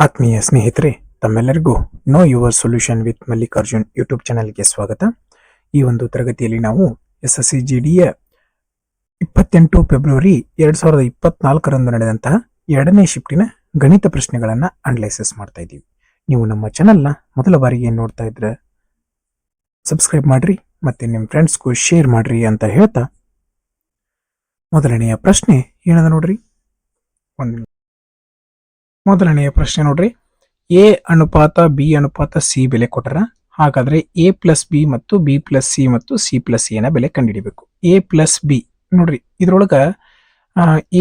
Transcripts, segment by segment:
ಆತ್ಮೀಯ ಸ್ನೇಹಿತರೆ, ತಮ್ಮೆಲ್ಲರಿಗೂ know your solution with Mallikarjun YouTube ಚಾನೆಲ್ಗೆ ಸ್ವಾಗತ. ಈ ಒಂದು ತರಗತಿಯಲ್ಲಿ ನಾವು SSCGDಯ 28 ಫೆಬ್ರವರಿ 2024ರಂದು ನಡೆದಂತಹ ಎರಡನೇ ಶಿಫ್ಟಿನ ಗಣಿತ ಪ್ರಶ್ನೆಗಳನ್ನು ಅನಲೈಸಿಸ್ ಮಾಡ್ತಾ ಇದ್ದೀವಿ. ನೀವು ನಮ್ಮ ಚಾನೆಲ್ನ ಮೊದಲ ಬಾರಿಗೆ ನೋಡ್ತಾ ಇದ್ರೆ ಸಬ್ಸ್ಕ್ರೈಬ್ ಮಾಡ್ರಿ ಮತ್ತೆ ನಿಮ್ಮ ಫ್ರೆಂಡ್ಸ್ಗೂ ಶೇರ್ ಮಾಡ್ರಿ ಅಂತ ಹೇಳ್ತಾ, ಮೊದಲನೆಯ ಪ್ರಶ್ನೆ ಏನದ ನೋಡ್ರಿ. ಮೊದಲನೆಯ ಪ್ರಶ್ನೆ ನೋಡ್ರಿ, ಎ ಅನುಪಾತ ಬಿ ಅನುಪಾತ ಸಿ ಬೆಲೆ ಕೊಟ್ಟರ. ಹಾಗಾದ್ರೆ ಎ ಪ್ಲಸ್ ಬಿ ಮತ್ತು ಬಿ ಪ್ಲಸ್ ಸಿ ಮತ್ತು ಸಿ ಪ್ಲಸ್ ಎ ನ ಬೆಲೆ ಕಂಡುಹಿಡಿಬೇಕು. ಎ ಪ್ಲಸ್ ಬಿ ನೋಡ್ರಿ, ಇದ್ರೊಳಗ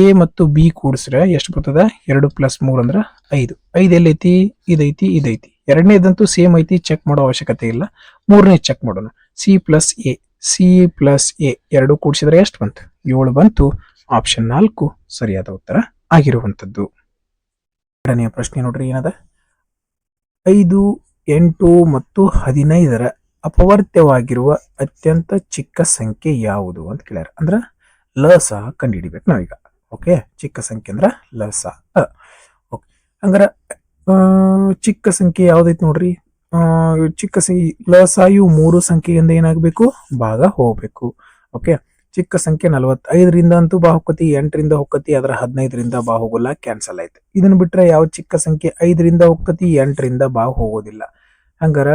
ಎ ಮತ್ತು ಬಿ ಕೂಡಿಸ್ರೆ ಎಷ್ಟು ಬರ್ತದ? 2 + 3 ಅಂದ್ರ 5. 5 ಎಲ್ಲೈತಿ? ಇದೈತಿ, ಇದೈತಿ. ಎರಡನೇದಂತೂ ಸೇಮ್ ಐತಿ, ಚೆಕ್ ಮಾಡೋ ಅವಶ್ಯಕತೆ ಇಲ್ಲ. ಮೂರನೇ ಚೆಕ್ ಮಾಡೋಣ. ಸಿ ಪ್ಲಸ್ ಎ ಎರಡು ಕೂಡಿಸಿದ್ರೆ ಎಷ್ಟು ಬಂತು? 7 ಬಂತು. ಆಪ್ಷನ್ 4 ಸರಿಯಾದ ಉತ್ತರ ಆಗಿರುವಂತದ್ದು. ಎರಡನೆಯ ಪ್ರಶ್ನೆ ನೋಡ್ರಿ, ಏನದ? 5, 8 ಮತ್ತು 15ರ ಅಪವರ್ತ್ಯವಾಗಿರುವ ಅತ್ಯಂತ ಚಿಕ್ಕ ಸಂಖ್ಯೆ ಯಾವುದು ಅಂತ ಕೇಳ್ಯಾರ. ಅಂದ್ರ ಲಸ ಕಂಡುಹಿಡಿಬೇಕು ನಾವೀಗ. ಓಕೆ, ಚಿಕ್ಕ ಸಂಖ್ಯೆ ಅಂದ್ರ ಲಸ. ಓಕೆ, ಹಂಗಾರ ಚಿಕ್ಕ ಸಂಖ್ಯೆ ಯಾವ್ದೈತಿ ನೋಡ್ರಿ. ಚಿಕ್ಕ ಸಂಖ್ಯೆ ಲಸಾಯು 3 ಸಂಖ್ಯೆಯಿಂದ ಏನಾಗಬೇಕು? ಭಾಗ ಹೋಗ್ಬೇಕು. ಓಕೆ, ಚಿಕ್ಕ ಸಂಖ್ಯೆ 45ರಿಂದ ಅಂತೂ ಬಾ ಹೋಗತಿ, 8ರಿಂದ ಹೋಗತಿ, ಅದರ 15ರಿಂದ ಬಾ ಹೋಗಲ್ಲ, ಕ್ಯಾನ್ಸಲ್ ಆಯ್ತು. ಇದನ್ನ ಬಿಟ್ರೆ ಯಾವ ಚಿಕ್ಕ ಸಂಖ್ಯೆ 5ರಿಂದ ಹೋಗ್ತತಿ, 8ರಿಂದ ಬಾ ಹೋಗೋದಿಲ್ಲ. ಹಂಗಾರ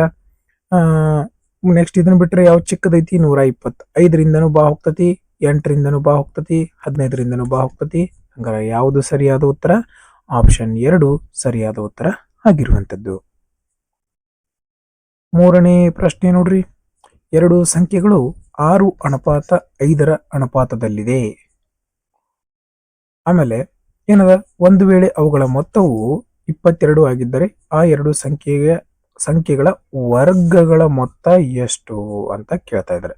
ನೆಕ್ಸ್ಟ್ ಇದನ್ನ ಬಿಟ್ರೆ ಯಾವ ಚಿಕ್ಕದೈತಿ? 120. 5ರಿಂದನೂ ಬಾ ಹೋಗ್ತತಿ, 8ರಿಂದನೂ ಬಾ ಹೋಗ್ತತಿ, 15ರಿಂದನೂ ಬಾ ಹೋಗ್ತತಿ. ಹಂಗಾರ ಯಾವುದು ಸರಿಯಾದ ಉತ್ತರ? ಆಪ್ಷನ್ 2 ಸರಿಯಾದ ಉತ್ತರ ಆಗಿರುವಂತದ್ದು. ಮೂರನೇ ಪ್ರಶ್ನೆ ನೋಡ್ರಿ, ಎರಡು ಸಂಖ್ಯೆಗಳು 6:5 ಅನುಪಾತದಲ್ಲಿದೆ. ಆಮೇಲೆ ಏನದ? ಒಂದು ವೇಳೆ ಅವುಗಳ ಮೊತ್ತವು 22 ಆಗಿದ್ದರೆ ಆ ಎರಡು ಸಂಖ್ಯೆಗಳ ವರ್ಗಗಳ ಮೊತ್ತ ಎಷ್ಟು ಅಂತ ಕೇಳ್ತಾ ಇದ್ದಾರೆ.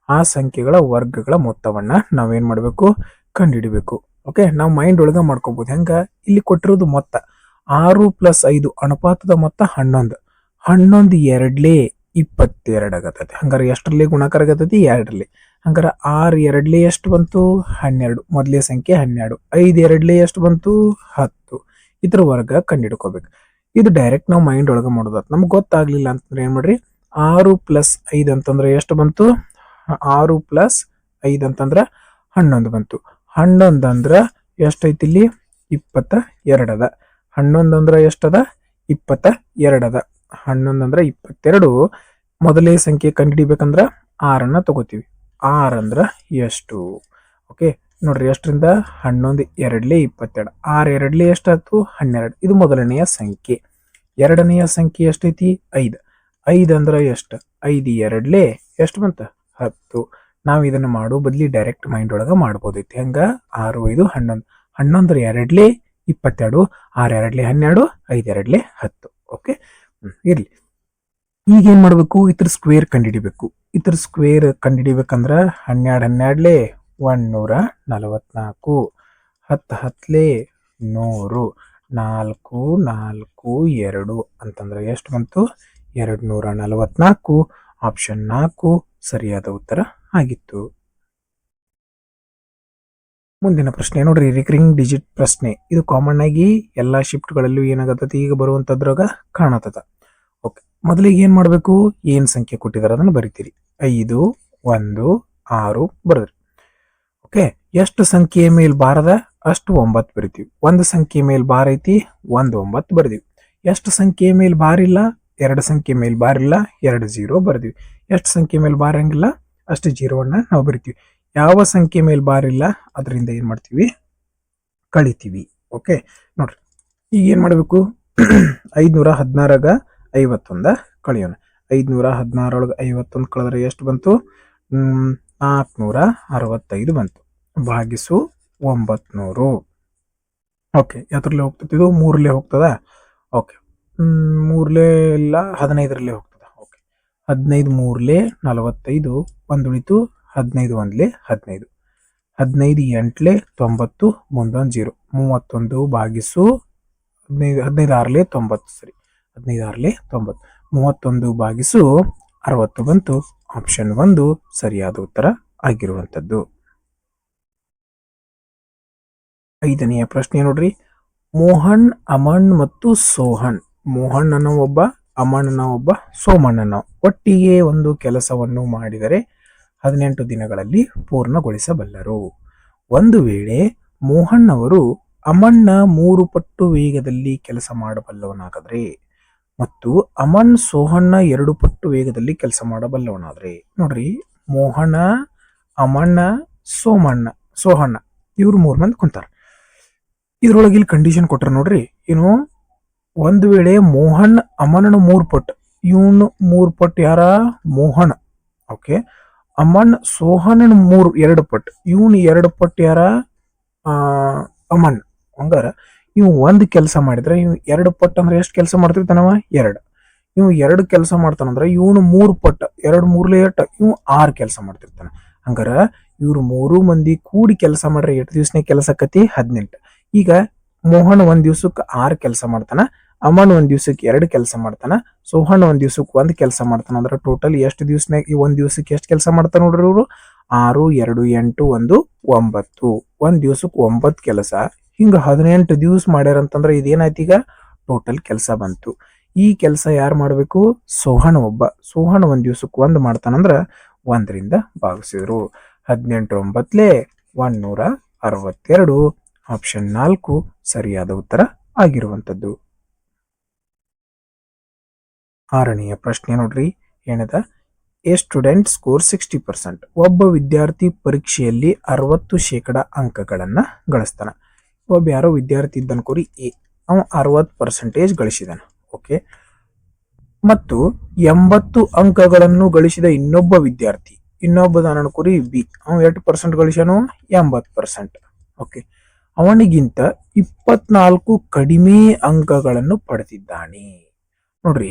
ಆ ಸಂಖ್ಯೆಗಳ ವರ್ಗಗಳ ಮೊತ್ತವನ್ನ ನಾವೇನ್ ಮಾಡ್ಬೇಕು? ಕಂಡುಹಿಡಿಬೇಕು. ಓಕೆ, ನಾವು ಮೈಂಡ್ ಒಳಗ ಮಾಡ್ಕೋಬಹುದು. ಹೆಂಗ? ಇಲ್ಲಿ ಕೊಟ್ಟಿರೋದು ಮೊತ್ತ 6 + 5 ಅನುಪಾತದ ಮೊತ್ತ 11. 11 ಎರಡ್ಲೆ 22 ಆಗತೈತಿ. ಹಂಗಾರೆ ಎಷ್ಟರಲ್ಲಿ ಗುಣಾಕಾರ ಆಗತೈತಿ? 2ರಲ್ಲಿ. ಹಂಗಾರ 6 ಎರಡ್ಲೆ ಎಷ್ಟು ಬಂತು? 12. ಮೊದಲೇ ಸಂಖ್ಯೆ 12. 5 ಎರಡ್ಲೆ ಎಷ್ಟು ಬಂತು? 10. ಇದ್ರ ವರ್ಗ ಕಂಡುಹಿಡ್ಕೋಬೇಕು. ಇದು ಡೈರೆಕ್ಟ್ ನಾವು ಮೈಂಡ್ ಒಳಗ ಮಾಡೋದ. ನಮ್ಗೆ ಗೊತ್ತಾಗ್ಲಿಲ್ಲ ಅಂತಂದ್ರೆ ಏನ್ ಮಾಡ್ರಿ? 6 + 5 ಅಂತಂದ್ರೆ ಎಷ್ಟು ಬಂತು? 6 + 5 ಅಂತಂದ್ರ 11 ಬಂತು. 11 ಅಂದ್ರ ಎಷ್ಟೈತಿ ಇಲ್ಲಿ? 22 ಅದ. 11 ಅಂದ್ರ ಎಷ್ಟದ? 22 ಅದ. 11 ಅಂದ್ರ 22. ಮೊದಲೇ ಸಂಖ್ಯೆ ಕಂಡುಹಿಡಿಬೇಕಂದ್ರ 6 ತಗೋತೀವಿ. 6 ಅಂದ್ರ ಎಷ್ಟು? ಓಕೆ, ನೋಡ್ರಿ, ಎಷ್ಟರಿಂದ? 11 ಎರಡ್ಲೆ 22. 6 ಎರಡ್ಲೆ ಎಷ್ಟಾಯ್ತು? 12. ಇದು ಮೊದಲನೆಯ ಸಂಖ್ಯೆ. ಎರಡನೆಯ ಸಂಖ್ಯೆ ಎಷ್ಟೈತಿ? 5. 5 ಅಂದ್ರ ಎಷ್ಟು? 5 ಎರಡ್ಲೆ ಎಷ್ಟು ಬಂತ? 10. ನಾವು ಇದನ್ನ ಮಾಡೋ ಬದ್ಲಿ ಡೈರೆಕ್ಟ್ ಮೈಂಡ್ ಒಳಗ ಮಾಡ್ಬೋದೈತಿ. ಹೆಂಗ? 6, 5, 11. 11 ಎರಡ್ಲೆ 22. 6 ಎರಡ್ಲೆ 12. 5 ಎರಡ್ಲೆ 10. ಓಕೆ, ಇರ್ಲಿ. ಈಗ ಏನ್ ಮಾಡ್ಬೇಕು? ಇದ್ರ ಸ್ಕ್ವೇರ್ ಕಂಡುಹಿಡಿಬೇಕು. ಇದ್ರ ಸ್ಕ್ವೇರ್ ಕಂಡುಹಿಡಿಬೇಕಂದ್ರ 12 12ಲೆ 144, 10 10ಲೆ 100, 4 4 2 ಅಂತಂದ್ರೆ ಎಷ್ಟು ಬಂತು? 244. ಆಪ್ಷನ್ 4 ಸರಿಯಾದ ಉತ್ತರ ಆಗಿತ್ತು. ಮುಂದಿನ ಪ್ರಶ್ನೆ ನೋಡ್ರಿ, ರಿಕರಿಂಗ್ ಡಿಜಿಟ್ ಪ್ರಶ್ನೆ. ಇದು ಕಾಮನ್ ಆಗಿ ಎಲ್ಲಾ ಶಿಫ್ಟ್ಗಳಲ್ಲೂ ಏನಾಗತ್ತತಿ, ಈಗ ಬರುವಂತದ್ರಾಗ ಕಾಣತದ. ಓಕೆ, ಮೊದಲಿಗೆ ಏನ್ ಮಾಡ್ಬೇಕು? ಏನ್ ಸಂಖ್ಯೆ ಕೊಟ್ಟಿದಾರ ಅದನ್ನ ಬರಿತೀರಿ. 5 1 6 ಬರದ್ರಿ. ಓಕೆ, ಎಷ್ಟು ಸಂಖ್ಯೆಯ ಮೇಲ್ ಬಾರದ ಅಷ್ಟು 9 ಬರಿತೀವಿ. ಒಂದು ಸಂಖ್ಯೆ ಮೇಲ್ ಬಾರ ಐತಿ, 9 ಬರ್ದಿವಿ. ಎಷ್ಟು ಸಂಖ್ಯೆಯ ಮೇಲ್ ಬಾರಿಲ್ಲ? 2 ಸಂಖ್ಯೆ ಮೇಲ್ ಬಾರಿಲ್ಲ, 2 0 ಬರ್ದಿವಿ. ಎಷ್ಟು ಸಂಖ್ಯೆ ಮೇಲ್ ಬಾರಂಗಿಲ್ಲ ಅಷ್ಟು 0ವನ್ನ ನಾವು ಬರಿತೀವಿ. ಯಾವ ಸಂಖ್ಯೆ ಮೇಲ್ ಬಾರಿಲ್ಲ ಅದರಿಂದ ಏನ್ ಮಾಡ್ತೀವಿ? ಕಳಿತೀವಿ. ಓಕೆ, ನೋಡ್ರಿ, ಈಗ ಏನ್ ಮಾಡ್ಬೇಕು? 516ಗ 51 ಕಳಿಯೋಣ. 516 51 ಕಳೆದ್ರೆ ಎಷ್ಟು ಬಂತು? 465 ಬಂತು. ಭಾಗಿಸು 900. ಓಕೆ, ಯಾತ್ರಲ್ಲೇ ಹೋಗ್ತದೆ? ಇದು 3ಲ್ಲೇ ಹೋಗ್ತದ. ಓಕೆ, 3ಲ್ಲೇ ಇಲ್ಲ, 15ರಲ್ಲೇ ಹೋಗ್ತದ. ಓಕೆ, 15 3ಲ್ಲೇ 45, ಒಂದುಳಿತು 15 1ಲ್ಲೇ 15. 15 8ಲ್ಲೇ 90, ಮುಂದೊಂದು 0. 31 ಭಾಗಿಸು 15 6ಲ್ಲೇ 90. ಸರಿ, 15 6ಲ್ಲೇ 90. 31 ಭಾಗಿಸು 60 ಬಂತು. ಆಪ್ಷನ್ 1 ಸರಿಯಾದ ಉತ್ತರ ಆಗಿರುವಂತದ್ದು. 5ನೆಯ ಪ್ರಶ್ನೆ ನೋಡ್ರಿ, ಮೋಹನ್, ಅಮನ್ ಮತ್ತು ಸೋಹನ್. ಮೋಹನ್ ಅನ್ನೋ ಒಬ್ಬ, ಅಮನ್ ಅನ್ನೋ ಒಬ್ಬ, ಸೋಮನ್ ಅನ್ನೋ ಒಟ್ಟಿಗೆ ಒಂದು ಕೆಲಸವನ್ನು ಮಾಡಿದರೆ 18 ದಿನಗಳಲ್ಲಿ ಪೂರ್ಣಗೊಳಿಸಬಲ್ಲರು. ಒಂದು ವೇಳೆ ಮೋಹನ್ ಅವರು ಅಮನ್ನ 3 ಪಟ್ಟು ವೇಗದಲ್ಲಿ ಕೆಲಸ ಮಾಡಬಲ್ಲವನಾದರೆ ಮತ್ತು ಅಮನ್ ಸೋಹನ್ನ 2 ಪಟ್ಟು ವೇಗದಲ್ಲಿ ಕೆಲಸ ಮಾಡಬಲ್ಲವನಾದ್ರೆ, ನೋಡ್ರಿ, ಮೋಹನ, ಅಮಣ್ಣ, ಸೋಹಣ್ಣ ಇವ್ರು 3 ಮಂದಿ ಕುಂತಾರ. ಇದ್ರೊಳಗೆ ಇಲ್ಲಿ ಕಂಡೀಷನ್ ಕೊಟ್ರ ನೋಡ್ರಿ, ಏನು, ಒಂದು ವೇಳೆ ಮೋಹನ್ ಅಮನನ 3 ಪಟ್ಟು, ಇವನು 3 ಪಟ್ಟು ಯಾರ, ಮೋಹನ್. ಓಕೆ, ಅಮನ್ ಸೋಹನನ 2 ಪಟ್ಟು, ಇವನು 2 ಪಟ್ಟು ಯಾರ, ಅಮನ್. ಹಂಗಾರ ಇವ್ ಒಂದ್ ಕೆಲಸ ಮಾಡಿದ್ರೆ ಇವ್ 2 ಪಟ್ಟು ಅಂದ್ರೆ ಎಷ್ಟು ಕೆಲಸ ಮಾಡ್ತಿರ್ತಾನವ, 2. ಇವ್ 2 ಕೆಲಸ ಮಾಡ್ತಾನಂದ್ರ ಇವನು 3 ಪಟ್ಟು, 2 3 8, ಇವ್ 6 ಕೆಲಸ ಮಾಡ್ತಿರ್ತಾನ. ಹಂಗಾರ ಇವ್ರು 3 ಮಂದಿ ಕೂಡಿ ಕೆಲಸ ಮಾಡ್ರೆ 8 ದಿವ್ಸನೇ ಕೆಲಸ ಆಕತಿ, 18. ಈಗ ಮೋಹನ್ ಒಂದ್ ದಿವ್ಸಕ್ಕೆ 6 ಕೆಲಸ ಮಾಡ್ತಾನ, ಅಮನ್ ಒಂದ್ ದಿವ್ಸಕ್ಕೆ 2 ಕೆಲಸ ಮಾಡ್ತಾನ, ಸೋಹನ್ ಒಂದ್ ದಿವ್ಸಕ್ಕೆ 1 ಕೆಲಸ ಮಾಡ್ತಾನ. ಅಂದ್ರೆ ಟೋಟಲ್ ಎಷ್ಟು ದಿವ್ಸನಾಗ ಈ ಒಂದ್ ದಿವ್ಸಕ್ಕೆ ಎಷ್ಟು ಕೆಲಸ ಮಾಡ್ತಾನ ನೋಡ್ರಿ ಇವ್ರು, 6 2 8 1 9. ಒಂದ್ ದಿವ್ಸಕ್ಕೆ 9 ಕೆಲಸ. ಹಿಂಗ 18 ದಿವ್ಸ ಮಾಡ್ಯಾರಂತಂದ್ರ ಇದೇನಾಯ್ತು, ಈಗ ಟೋಟಲ್ ಕೆಲಸ ಬಂತು. ಈ ಕೆಲಸ ಯಾರು ಮಾಡ್ಬೇಕು, ಸೋಹನ್ ಒಬ್ಬ. ಸೋಹನ್ ಒಂದ್ ದಿವ್ಸಕ್ಕೆ 1 ಮಾಡ್ತಾನಂದ್ರ 1ರಿಂದ ಭಾಗಿಸಿದ್ರು. 18 9 162. ಆಪ್ಷನ್ 4 ಸರಿಯಾದ ಉತ್ತರ ಆಗಿರುವಂತದ್ದು. 6ನೆಯ ಪ್ರಶ್ನೆ ನೋಡ್ರಿ, ಏನದ, ಎ ಸ್ಟೂಡೆಂಟ್ ಸ್ಕೋರ್ 60%. ಒಬ್ಬ ವಿದ್ಯಾರ್ಥಿ ಪರೀಕ್ಷೆಯಲ್ಲಿ 60% ಅಂಕಗಳನ್ನ ಗಳಿಸ್ತಾನ. ಒಬ್ಬ ಯಾರೋ ವಿದ್ಯಾರ್ಥಿ ಇದ್ದನ್ಕೋರಿ ಎ, ಅವ 60% ಗಳಿಸಿದಾನ. ಓಕೆ, ಮತ್ತು 80 ಅಂಕಗಳನ್ನು ಗಳಿಸಿದ ಇನ್ನೊಬ್ಬ ವಿದ್ಯಾರ್ಥಿ, ಇನ್ನೊಬ್ಬ ಅನ್ಕೋರಿ ಬಿ, ಅವ 8% ಗಳಿಸ್ಯಾನು, 80%. ಓಕೆ, ಅವನಿಗಿಂತ 24 ಕಡಿಮೆ ಅಂಕಗಳನ್ನು ಪಡೆದಿದ್ದಾನೆ. ನೋಡ್ರಿ,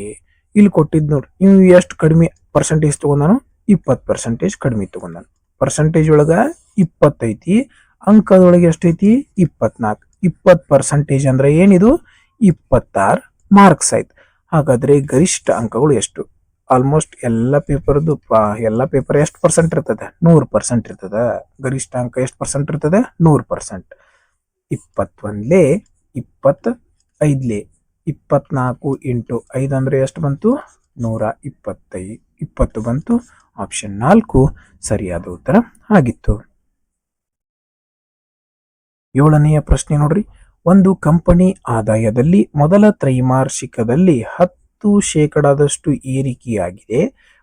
ಇಲ್ಲಿ ಕೊಟ್ಟಿದ್ ನೋಡ್ರಿ, ಇವ್ ಎಷ್ಟು ಕಡಿಮೆ ಪರ್ಸೆಂಟೇಜ್ ತಗೊಂಡಾನು, 20% ಕಡಿಮೆ ತಗೊಂಡಾನು. ಪರ್ಸೆಂಟೇಜ್ ಒಳಗ 20 ಐತಿ, ಅಂಕದೊಳಗೆ ಎಷ್ಟೈತಿ, 24. 20% ಅಂದ್ರೆ ಏನಿದು, 26 ಮಾರ್ಕ್ಸ್ ಆಯ್ತು. ಹಾಗಾದ್ರೆ ಗರಿಷ್ಠ ಅಂಕಗಳು ಎಷ್ಟು? ಆಲ್ಮೋಸ್ಟ್ ಎಲ್ಲ ಪೇಪರ್ ಎಷ್ಟು ಪರ್ಸೆಂಟ್ ಇರ್ತದೆ, 100% ಇರ್ತದ. ಗರಿಷ್ಠ ಅಂಕ ಎಷ್ಟು ಪರ್ಸೆಂಟ್ ಇರ್ತದೆ, 100%. 21 25 24 × 5 ಅಂದ್ರೆ ಎಷ್ಟು ಬಂತು, 125. 20 ಬಂತು. ಆಪ್ಷನ್ 4 ಸರಿಯಾದ ಉತ್ತರ ಆಗಿತ್ತು. 7ನೆಯ ಪ್ರಶ್ನೆ ನೋಡ್ರಿ, ಒಂದು ಕಂಪನಿ ಆದಾಯದಲ್ಲಿ ಮೊದಲ ತ್ರೈಮಾಸಿಕದಲ್ಲಿ 10% ಏರಿಕೆಯಾಗಿದೆ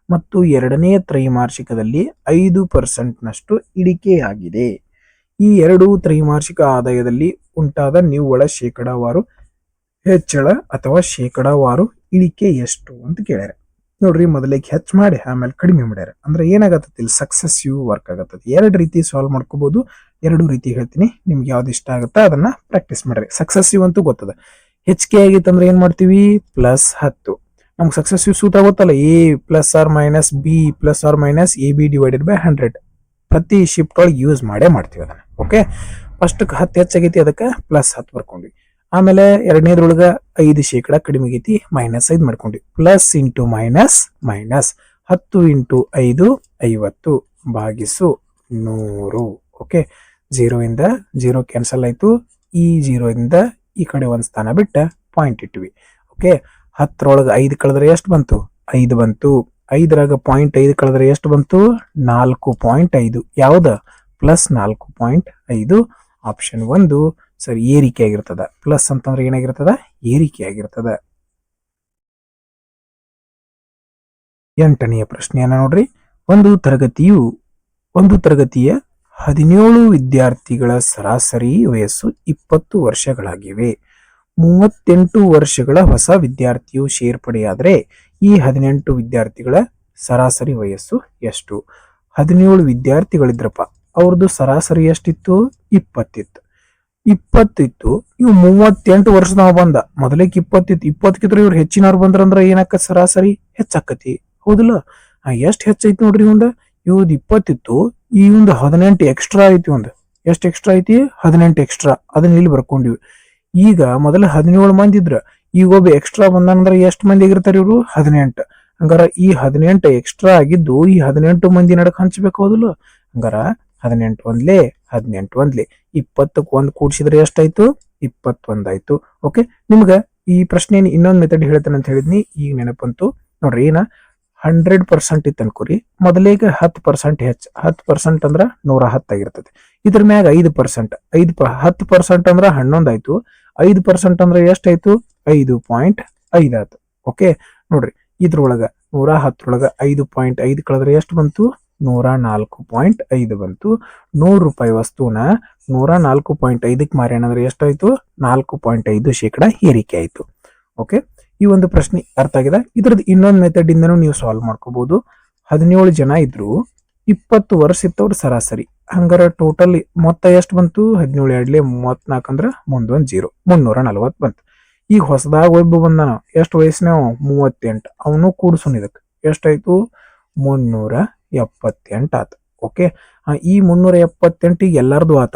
ಮತ್ತು 2ನೇ ತ್ರೈಮಾಸಿಕದಲ್ಲಿ 5% ಇಳಿಕೆಯಾಗಿದೆ. ಈ 2 ತ್ರೈಮಾಸಿಕ ಆದಾಯದಲ್ಲಿ ಉಂಟಾದ ನಿವ್ವಳ ಶೇಕಡಾವಾರು ಹೆಚ್ಚಳ ಅಥವಾ ಶೇಕಡಾವಾರು ಇಳಿಕೆ ಎಷ್ಟು ಅಂತ ಕೇಳ್ಯಾರ. ನೋಡ್ರಿ, ಮೊದಲಿಗೆ ಹೆಚ್ಚು ಮಾಡಿ ಆಮೇಲೆ ಕಡಿಮೆ ಮಾಡ್ಯಾರ. ಅಂದ್ರೆ ಏನಾಗತ್ತದ, ಇಲ್ಲಿ ಸಕ್ಸೆಸಿವ್ ವರ್ಕ್ ಆಗತ್ತದ. 2 ರೀತಿ ಸಾಲ್ವ್ ಮಾಡ್ಕೋಬಹುದು, 2 ರೀತಿ ಹೇಳ್ತೀನಿ, ನಿಮ್ಗೆ ಯಾವ್ದು ಇಷ್ಟ ಆಗುತ್ತಾ ಅದನ್ನ ಪ್ರಾಕ್ಟೀಸ್ ಮಾಡ್ರಿ. ಸಕ್ಸೆಸಿವ್ ಅಂತೂ ಗೊತ್ತದ, ಹೆಚ್ಚಿಗೆ ಆಗಿತ್ತಂದ್ರೆ ಏನ್ ಮಾಡ್ತೀವಿ, +10. ನಮ್ಗೆ ಸಕ್ಸೆಸಿವ್ ಸೂತ್ರ ಗೊತ್ತಲ್ಲ, a ± b ± ab / 100. ಪ್ರತಿ ಶಿಫ್ಟ್ ಒಳಗೆ ಯೂಸ್ ಮಾಡ್ತೀವಿ ಅದನ್ನ. ಓಕೆ, ಫಸ್ಟ್ 10 ಹೆಚ್ಚಾಗೈತಿ, ಅದಕ್ಕೆ +10 ಬರ್ಕೊಂಡ್ವಿ. ಆಮೇಲೆ 2ನೇದ್ರೊಳಗ 5% ಕಡಿಮೆ ಆಗೈತಿ, -5 ಮಾಡ್ಕೊಂಡ್ವಿ. ಪ್ಲಸ್ ಇಂಟು ಮೈನಸ್ ಮೈನಸ್, 10 × 5 50 ಭಾಗಿಸು 100. ಓಕೆ, 0 ಇಂದ 0 ಕ್ಯಾನ್ಸಲ್ ಆಯ್ತು. ಈ 0 ಇಂದ ಈ ಕಡೆ ಒಂದ್ ಸ್ಥಾನ ಬಿಟ್ಟ ಪಾಯಿಂಟ್ ಇಟ್ವಿ. ಓಕೆ, 10ರೊಳಗೆ 5 ಕಳೆದ್ರೆ ಎಷ್ಟು ಬಂತು, 5 ಬಂತು. 5ರಾಗ 0.5 ಕಳೆದ್ರೆ ಎಷ್ಟು ಬಂತು, 4.5. ಯಾವ್ದ, +4.5. ಆಪ್ಷನ್ 1 ಸರಿ, ಏರಿಕೆ ಆಗಿರ್ತದ. ಪ್ಲಸ್ ಅಂತಂದ್ರೆ ಏನಾಗಿರ್ತದ, ಏರಿಕೆ ಆಗಿರ್ತದ. 8ನೆಯ ಪ್ರಶ್ನೆಯನ್ನ ನೋಡ್ರಿ, ಒಂದು ತರಗತಿಯ 17 ವಿದ್ಯಾರ್ಥಿಗಳ ಸರಾಸರಿ ವಯಸ್ಸು 20 ವರ್ಷಗಳಾಗಿವೆ. 38 ವರ್ಷಗಳ ಹೊಸ ವಿದ್ಯಾರ್ಥಿಯು ಸೇರ್ಪಡೆಯಾದರೆ ಈ 18 ವಿದ್ಯಾರ್ಥಿಗಳ ಸರಾಸರಿ ವಯಸ್ಸು ಎಷ್ಟು? 17 ವಿದ್ಯಾರ್ಥಿಗಳಿದ್ರಪ್ಪ, ಅವ್ರದ್ದು ಸರಾಸರಿ ಎಷ್ಟಿತ್ತು, 20 ಇತ್ತು. 20 ಇತ್ತು, ಇವ್ 38 ವರ್ಷದವ ಬಂದ. ಮೊದಲಿಗೆ 20 ಇತ್ತು, 20ಕ್ಕಿಂತ ಇವ್ರು ಹೆಚ್ಚಿನವ್ರು ಬಂದ್ರಂದ್ರ ಏನಾಕ, ಸರಾಸರಿ ಹೆಚ್ಚಾಕತಿ, ಹೌದಿಲ್ಲ? ಎಷ್ಟು ಹೆಚ್ಚೈತಿ ನೋಡ್ರಿ, ಇವ್ದು 20 ಇತ್ತು, ಇವಂದು 18 ಎಕ್ಸ್ಟ್ರಾ ಐತಿ. ಎಷ್ಟು ಎಕ್ಸ್ಟ್ರಾ ಐತಿ, 18 ಎಕ್ಸ್ಟ್ರಾ. ಅದನ್ನ ಇಲ್ಲಿ ಬರ್ಕೊಂಡಿವಿ. ಈಗ ಮೊದಲ 17 ಮಂದಿ ಇದ್ರ, ಈಗ ಒಬ್ಬ ಎಕ್ಸ್ಟ್ರಾ ಬಂದಂದ್ರ ಎಷ್ಟು ಮಂದಿ ಆಗಿರ್ತಾರ ಇವ್ರು, 18. ಹಂಗಾರ ಈ 18 ಎಕ್ಸ್ಟ್ರಾ ಆಗಿದ್ದು ಈ 18 ಮಂದಿ ನಡಕ್ ಹಂಚ್ಬೇಕು, ಹೌದಿಲ್ಲ? ಹಂಗಾರ 18 ಒಂದ್ಲೆ 18 ಒಂದ್ಲೆ 20ಕ್ಕೆ 1 ಕೂಡಿಸಿದ್ರೆ ಎಷ್ಟಾಯ್ತು 21 ಆಯ್ತು. ಓಕೆ, ನಿಮ್ಗೆ ಈ ಪ್ರಶ್ನೆ ಇನ್ನೊಂದು ಮೆಥಡ್ ಹೇಳ್ತೇನೆ ಅಂತ ಹೇಳಿದ್ನಿ, ಈಗ ನೆನಪಂತು ನೋಡ್ರಿ. ಏನ 100% ಇತ್ತು ಅನ್ಕೋರಿ, ಮೊದಲಿಗೆ 10% ಹೆಚ್ಚು. 10% ಅಂದ್ರ 110 ಆಗಿರ್ತದೆ. ಇದ್ರ ಮ್ಯಾಗ 5%, 10% ಅಂದ್ರ 11 ಆಯ್ತು. 5% ಅಂದ್ರೆ ಎಷ್ಟಾಯ್ತು 5.5 ಆಯ್ತು. ಓಕೆ ನೋಡ್ರಿ, ಇದ್ರೊಳಗ 110 5.5 ಕಳೆದ್ರೆ ಎಷ್ಟು ಬಂತು 104.5 ಬಂತು. 100 ರೂಪಾಯಿ ವಸ್ತುನ 104.5ಕ್ಕೆ ಮಾರ್ಯಾಣ ಅಂದ್ರೆ ಎಷ್ಟಾಯ್ತು 4.5% ಏರಿಕೆ ಆಯ್ತು. ಓಕೆ, ಈ ಒಂದು ಪ್ರಶ್ನೆ ಅರ್ಥ ಆಗಿದೆ. ಇದ್ರದ್ದು ಇನ್ನೊಂದು ಮೆಥಡ್ ಇಂದನೂ ನೀವು ಸಾಲ್ವ್ ಮಾಡ್ಕೋಬಹುದು. 17 ಜನ ಇದ್ರು, 20 ವರ್ಷ ಇತ್ತವ್ರು ಸರಾಸರಿ. ಹಂಗಾರ ಟೋಟಲ್ ಮೊತ್ತ ಎಷ್ಟು ಬಂತು 17 ಎರಡ್ಲೆ 34 ಅಂದ್ರ ಮುಂದೊಂದು 0, 340 ಬಂತು. ಈಗ ಹೊಸದಾಗ ಒಬ್ಬ ಬಂದಾನ, ಎಷ್ಟು ವಯಸ್ಸಿನಾವ 38, ಅವನು ಕೂಡ್ಸುನ್ ಇದಕ್ಕೆ ಎಷ್ಟಾಯ್ತು 378 ಆತ. ಓಕೆ, ಈ 378 ಎಲ್ಲಾರ್ದು ಆತ.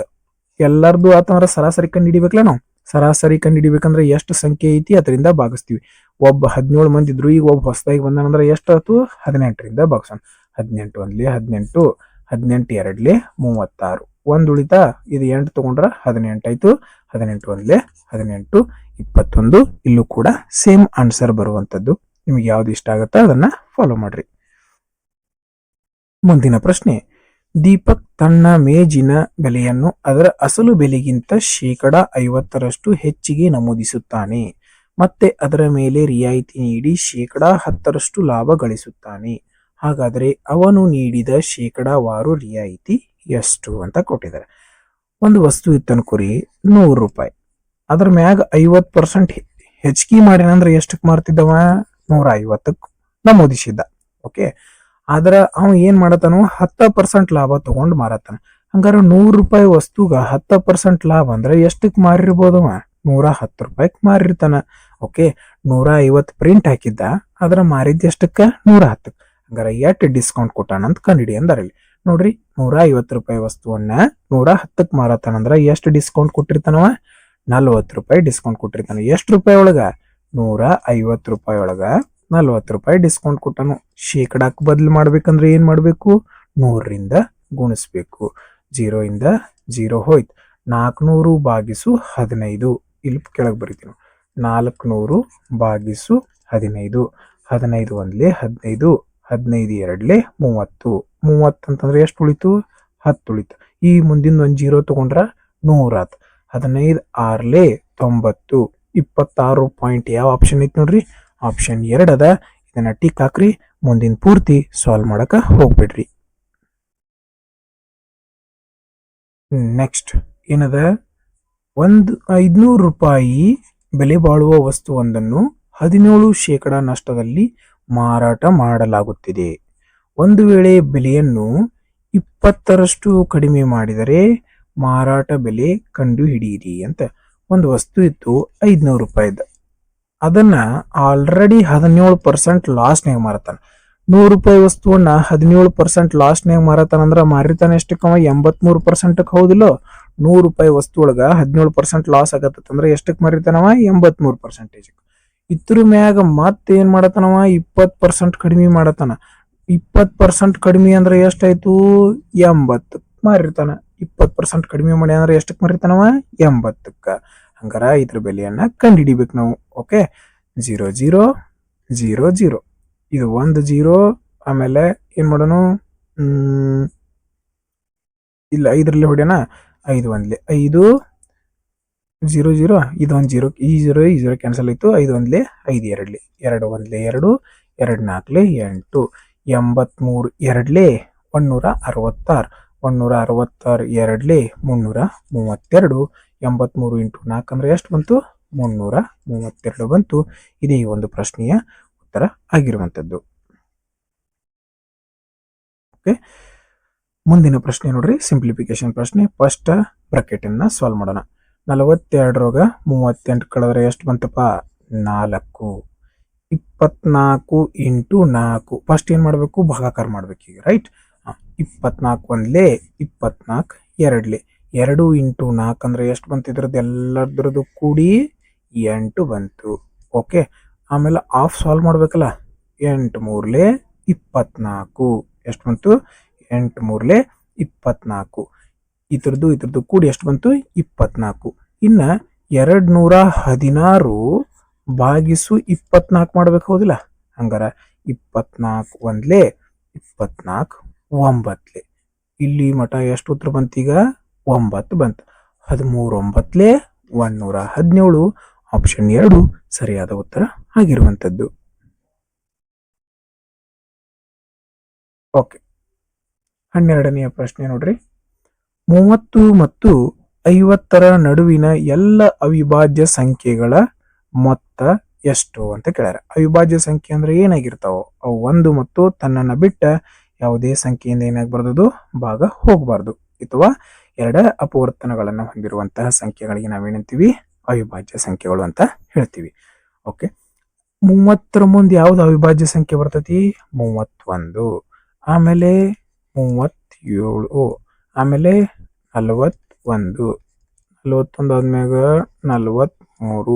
ಎಲ್ಲಾರ್ದು ಆತಂದ್ರ ಸರಾಸರಿ ಕಂಡು ಹಿಡಿಬೇಕಲ್ಲ. ನಾವು ಸರಾಸರಿ ಕಂಡು ಹಿಡಿಬೇಕಂದ್ರೆ ಎಷ್ಟು ಸಂಖ್ಯೆ ಐತಿ ಅದರಿಂದ ಭಾಗಿಸ್ತೀವಿ. ಒಬ್ಬ 17 ಮಂದಿ ಇದ್ರು, ಈಗ ಒಬ್ಬ ಹೊಸದಾಗಿ ಬಂದಾನಂದ್ರೆ ಎಷ್ಟಾಯ್ತು 18ರಿಂದ ಭಾಗಿಸೋಣ. 18 ಒಂದ್ಲಿ 18, 18 ಎರಡ್ಲಿ 36, ಒಂದ್ ಉಳಿತಾ, ಇದು 8 ತಗೊಂಡ್ರ 18 ಆಯ್ತು. 18 ಒಂದ್ಲೆ 18, 21. ಇಲ್ಲೂ ಕೂಡ ಸೇಮ್ ಆನ್ಸರ್ ಬರುವಂತದ್ದು. ನಿಮ್ಗೆ ಯಾವ್ದು ಇಷ್ಟ ಆಗುತ್ತೋ ಅದನ್ನ ಫಾಲೋ ಮಾಡ್ರಿ. ಮುಂದಿನ ಪ್ರಶ್ನೆ, ದೀಪಕ್ ತನ್ನ ಮೇಜಿನ ಬೆಲೆಯನ್ನು ಅದರ ಅಸಲು ಬೆಲೆಗಿಂತ 50% ಹೆಚ್ಚಿಗೆ ನಮೂದಿಸುತ್ತಾನೆ. ಮತ್ತೆ ಅದರ ಮೇಲೆ ರಿಯಾಯಿತಿ ನೀಡಿ 10% ಲಾಭ ಗಳಿಸುತ್ತಾನೆ. ಹಾಗಾದರೆ ಅವನು ನೀಡಿದ ಶೇಕಡಾವಾರು ರಿಯಾಯಿತಿ ಎಷ್ಟು ಅಂತ ಕೊಟ್ಟಿದ್ದಾರೆ. ಒಂದು ವಸ್ತು ಇತ್ತು ಅನ್ಕೋರಿ 100 ರೂಪಾಯಿ, ಅದ್ರ ಮ್ಯಾಗ 50% ಹೆಚ್ಚಿಗೆ ಮಾಡ್ಯಾನಂದ್ರೆ ಎಷ್ಟಕ್ಕೆ ಮಾರ್ತಿದ್ದವ 150ಕ್ಕೆ ನಮೂದಿಸಿದ್ದ. ಓಕೆ, ಆದ್ರ ಅವ ಏನ್ ಮಾಡತಾನು 10% ಲಾಭ ತಗೊಂಡ್ ಮಾರತಾನ. ಹಂಗಾರ 100 ರೂಪಾಯಿ ವಸ್ತುಗ 10% ಲಾಭ ಅಂದ್ರೆ ಎಷ್ಟಕ್ಕೆ ಮಾರಿರ್ಬೋದವ 110 ರೂಪಾಯಿಗೆ ಮಾರಿರ್ತಾನ. ಓಕೆ, 150 ಪ್ರಿಂಟ್ ಹಾಕಿದ್ದ, ಅದ್ರ ಮಾರಿದ್ದ ಎಷ್ಟಕ್ಕ 110. ಹಂಗಾರ ಎಷ್ಟು ಡಿಸ್ಕೌಂಟ್ ಕೊಟ್ಟಾನ ಅಂತ ಕಂಡಿಡಿ ಅಂದಾರಲ್ಲಿ. ನೋಡ್ರಿ, 150 ರೂಪಾಯಿ ವಸ್ತುವನ್ನ 110ಕ್ಕೆ ಮಾರತಾನಂದ್ರ ಎಷ್ಟು ಡಿಸ್ಕೌಂಟ್ ಕೊಟ್ಟಿರ್ತಾನವ 40 ರೂಪಾಯಿ ಡಿಸ್ಕೌಂಟ್ ಕೊಟ್ಟಿರ್ತಾನ. ಎಷ್ಟು ರೂಪಾಯಿ ಒಳಗ 150 ರೂಪಾಯಿ ಒಳಗ 40 ರೂಪಾಯಿ ಡಿಸ್ಕೌಂಟ್ ಕೊಟ್ಟನು. ಶೇಕಡಾಕ್ ಬದಲು ಮಾಡ್ಬೇಕಂದ್ರೆ ಏನ್ ಮಾಡ್ಬೇಕು 100ರಿಂದ ಗುಣಿಸ್ಬೇಕು. 0 ಇಂದ 0 ಹೋಯ್ತು. 400 ಭಾಗಿಸು 15, ಇಲ್ಲಿ ಕೆಳಗೆ ಬರೀತೀನಿ 400 ಭಾಗಿಸು 15, 15 ಒಂದ್ಲೆ 15, 15 ಎರಡ್ಲೆ 30, 30 ಅಂತಂದ್ರೆ ಎಷ್ಟು ಉಳಿತು 10 ಉಳಿತು. ಈ ಮುಂದಿನ ಒಂದು 0 ತಗೊಂಡ್ರ 100 ಆತ. 15 6ಲೆ 90, 26 ಪಾಯಿಂಟ್ ಯಾವ ಆಪ್ಷನ್ ಐತಿ ನೋಡ್ರಿ, ಆಪ್ಷನ್ 2 ಅದ. ಇದನ್ನ ಟಿಕ್ ಹಾಕ್ರಿ, ಮುಂದಿನ ಪೂರ್ತಿ ಸಾಲ್ವ್ ಮಾಡಕ ಹೋಗ್ಬಿಡ್ರಿ. ನೆಕ್ಸ್ಟ್ ಏನದ, 500 ರೂಪಾಯಿ ಬೆಲೆ ಬಾಳುವ ವಸ್ತುವೊಂದನ್ನು 17% ನಷ್ಟದಲ್ಲಿ ಮಾರಾಟ ಮಾಡಲಾಗುತ್ತಿದೆ. ಒಂದು ವೇಳೆ ಬೆಲೆಯನ್ನು 20% ಕಡಿಮೆ ಮಾಡಿದರೆ ಮಾರಾಟ ಬೆಲೆ ಕಂಡು ಹಿಡಿಯಿರಿ ಅಂತ. ಒಂದು ವಸ್ತು ಇತ್ತು 500 ರೂಪಾಯಿದ, ಅದನ್ನ ಆಲ್ರೆಡಿ 17% ಲಾಸ್ನ್ಯಾಗ ಮಾರತಾನ. 100 ರೂಪಾಯಿ ವಸ್ತುವನ್ನ 17% ಲಾಸ್ನ್ಯಾಗ ಮಾರತಾನ ಅಂದ್ರ ಮಾರಿತಾನ ಎಷ್ಟಕ್ಕವ 83%. ಹೌದಿಲ್ಲ, 100 ರೂಪಾಯಿ ವಸ್ತು ಒಳಗ 17% ಲಾಸ್ ಆಗತ್ತಂದ್ರ ಎಷ್ಟಕ್ಕೆ ಮಾರಿತಾನವ 83%. ಇದ್ರ ಮ್ಯಾಗ ಮತ್ತೆ ಏನ್ ಮಾಡತಾನವ 20% ಕಡಿಮೆ ಮಾಡತಾನ. 20% ಕಡಿಮೆ ಅಂದ್ರೆ ಎಷ್ಟಾಯ್ತು 80 ಮಾರಿರ್ತಾನ. 20% ಕಡಿಮೆ ಮಾಡಿ ಅಂದ್ರೆ ಎಷ್ಟಕ್ಕೆ ಮಾರಿರ್ತಾನವ 80ಕ್ಕ. ಹಂಗಾರ ಇದ್ರ ಬೆಲೆಯನ್ನ ಕಂಡುಹಿಡಿಬೇಕು ನಾವು. ಓಕೆ, 0 0 0 0, ಇದು ಒಂದು 0. ಆಮೇಲೆ ಏನ್ ಮಾಡೋಣ, ಇಲ್ಲ 5ರಲ್ಲಿ ಹೊಡ್ಯಾನ, 5 ಒಂದ್ಲೆ 5 0 0, ಇದೊಂದು 0, ಈ 0 ಕ್ಯಾನ್ಸಲ್ ಆಯ್ತು. 5 ಒಂದ್ಲೆ 5 ಎರಡ್ಲೆ 2 ಒಂದ್ಲೆ 2, 2 4ಲೆ 8, 83 ಎರಡ್ಲೆ 166, 166 ಎರಡ್ಲೆ 332, 83 ಇಂಟು 4 ಅಂದ್ರೆ ಎಷ್ಟು ಬಂತು 332 ಬಂತು. ಇದೇ ಈ ಒಂದು ಪ್ರಶ್ನೆಯ ಉತ್ತರ ಆಗಿರುವಂತದ್ದು. ಓಕೆ, ಮುಂದಿನ ಪ್ರಶ್ನೆ ನೋಡ್ರಿ, ಸಿಂಪ್ಲಿಫಿಕೇಶನ್ ಪ್ರಶ್ನೆ. ಫಸ್ಟ್ ಬ್ರಾಕೆಟ್ ಅನ್ನ ಸಾಲ್ವ್ ಮಾಡೋಣ. 42 38 ಕಳೆದ್ರೆ ಎಷ್ಟು ಬಂತಪ್ಪ 4. 24 ಇಂಟು 4, ಫಸ್ಟ್ ಏನ್ ಮಾಡ್ಬೇಕು ಭಾಗಾಕಾರ ಮಾಡ್ಬೇಕು ಈಗ, ರೈಟ್. 24 ಒಂದ್ಲೆ 24 ಎರಡ್ಲೆ 2 ಇಂಟು 4 ಅಂದ್ರೆ ಎಷ್ಟು ಬಂತು, ಇದ್ರದ್ದು ಎಲ್ಲದ್ರದ್ದು ಕೂಡಿ 8 ಬಂತು. ಓಕೆ, ಆಮೇಲೆ ಆಫ್ ಸಾಲ್ವ್ ಮಾಡ್ಬೇಕಲ್ಲ. 8 3ಲೆ 24, ಎಷ್ಟು ಬಂತು 8 3ಲೆ 24. ಇದ್ರದ್ದು ಕೂಡಿ ಎಷ್ಟು ಬಂತು? 24. ಇನ್ನ 216 ಭಾಗಿಸು 24 ಮಾಡ್ಬೇಕು, ಹೌದಿಲ್ಲ? ಹಂಗಾರ 24 ಒಂದ್ಲೆ 24 9. ಇಲ್ಲಿ ಮಠ ಎಷ್ಟು ಉತ್ತರ ಬಂತೀಗ? 9 ಬಂತು. 13 9 117. ಆಪ್ಷನ್ 2 ಸರಿಯಾದ ಉತ್ತರ ಆಗಿರುವಂತದ್ದು. ಓಕೆ, 12ನೆಯ ಪ್ರಶ್ನೆ ನೋಡ್ರಿ. 30 ಮತ್ತು 50ರ ನಡುವಿನ ಎಲ್ಲ ಅವಿಭಾಜ್ಯ ಸಂಖ್ಯೆಗಳ ಮೊತ್ತ ಎಷ್ಟು ಅಂತ ಕೇಳ್ಯಾರ. ಅವಿಭಾಜ್ಯ ಸಂಖ್ಯೆ ಅಂದ್ರೆ ಏನಾಗಿರ್ತಾವ? ಅವು 1 ಮತ್ತು ತನ್ನನ್ನ ಬಿಟ್ಟ ಯಾವುದೇ ಸಂಖ್ಯೆಯಿಂದ ಏನಾಗಬಾರ್ದು? ಭಾಗ ಹೋಗಬಾರ್ದು. ಅಥವಾ 2 ಅಪವರ್ತನಗಳನ್ನು ಹೊಂದಿರುವಂತಹ ಸಂಖ್ಯೆಗಳಿಗೆ ನಾವೇನಂತೀವಿ? ಅವಿಭಾಜ್ಯ ಸಂಖ್ಯೆಗಳು ಅಂತ ಹೇಳ್ತೀವಿ. ಓಕೆ, 30ರ ಮುಂದೆ ಯಾವ್ದು ಅವಿಭಾಜ್ಯ ಸಂಖ್ಯೆ ಬರ್ತೈತಿ? 31. ಆಮೇಲೆ 37, ಆಮೇಲೆ 41, 41 ಆದ್ಮ್ಯಾಗ 43,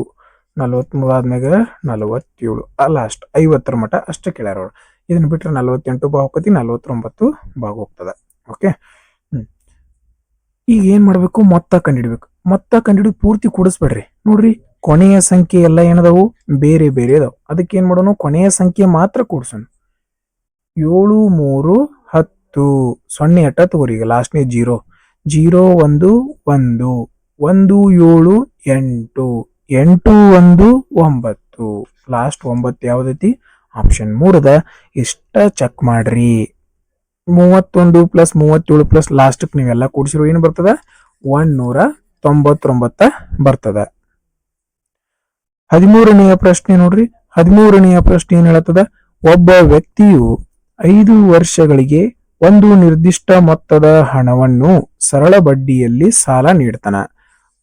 43 ಆದ್ಮ್ಯಾಗ 47, ಲಾಸ್ಟ್ 50ರ ಮಠ ಅಷ್ಟೇ ಕೇಳ್ಯಾರ ಅವ್ರು. ಇದನ್ನ ಬಿಟ್ರೆ 48 ಭಾಗ ಹೋಗ್ತತಿ, 49 ಭಾಗ ಹೋಗ್ತದ. ಓಕೆ, ಈಗ ಏನ್ ಮಾಡ್ಬೇಕು? ಮೊತ್ತ ಕಂಡಿಡ್ಬೇಕು. ಮೊತ್ತ ಕಂಡಿಡಿದು ಪೂರ್ತಿ ಕೂಡಿಸ್ಬೇಡ್ರಿ. ನೋಡ್ರಿ, ಕೊನೆಯ ಸಂಖ್ಯೆ ಎಲ್ಲ ಏನದಾವು? ಬೇರೆ ಬೇರೆ ಅದಾವ. ಅದಕ್ಕೆ ಏನ್ ಮಾಡೋಣ? ಕೊನೆಯ ಸಂಖ್ಯೆ ಮಾತ್ರ ಕೂಡ್ಸೋಣ. 7 3 10, 0 ಅಟ್ಟ ತಗೋರಿ. ಈಗ ಲಾಸ್ಟ್ನೇ 0 0 1 1 1 7 8 8 1 9, ಲಾಸ್ಟ್ 9 ಯಾವ್ದೈತಿ? ಆಪ್ಷನ್ 3 ಅದ. ಇಷ್ಟ ಚೆಕ್ ಮಾಡ್ರಿ. 31 ಪ್ಲಸ್ 37 ಪ್ಲಸ್ ಲಾಸ್ಟ್ಕ್ ನೀವೆಲ್ಲ ಕೂಡಿಸಿರೋ ಏನು ಬರ್ತದ? 199 ಬರ್ತದ. 13ನೆಯ ಪ್ರಶ್ನೆ ನೋಡ್ರಿ. 13ನೆಯ ಪ್ರಶ್ನೆ ಏನ್ ಹೇಳತ್ತದ? ಒಬ್ಬ ವ್ಯಕ್ತಿಯು 5 ವರ್ಷಗಳಿಗೆ ಒಂದು ನಿರ್ದಿಷ್ಟ ಮೊತ್ತದ ಹಣವನ್ನು ಸರಳ ಬಡ್ಡಿಯಲ್ಲಿ ಸಾಲ ನೀಡ್ತಾನ.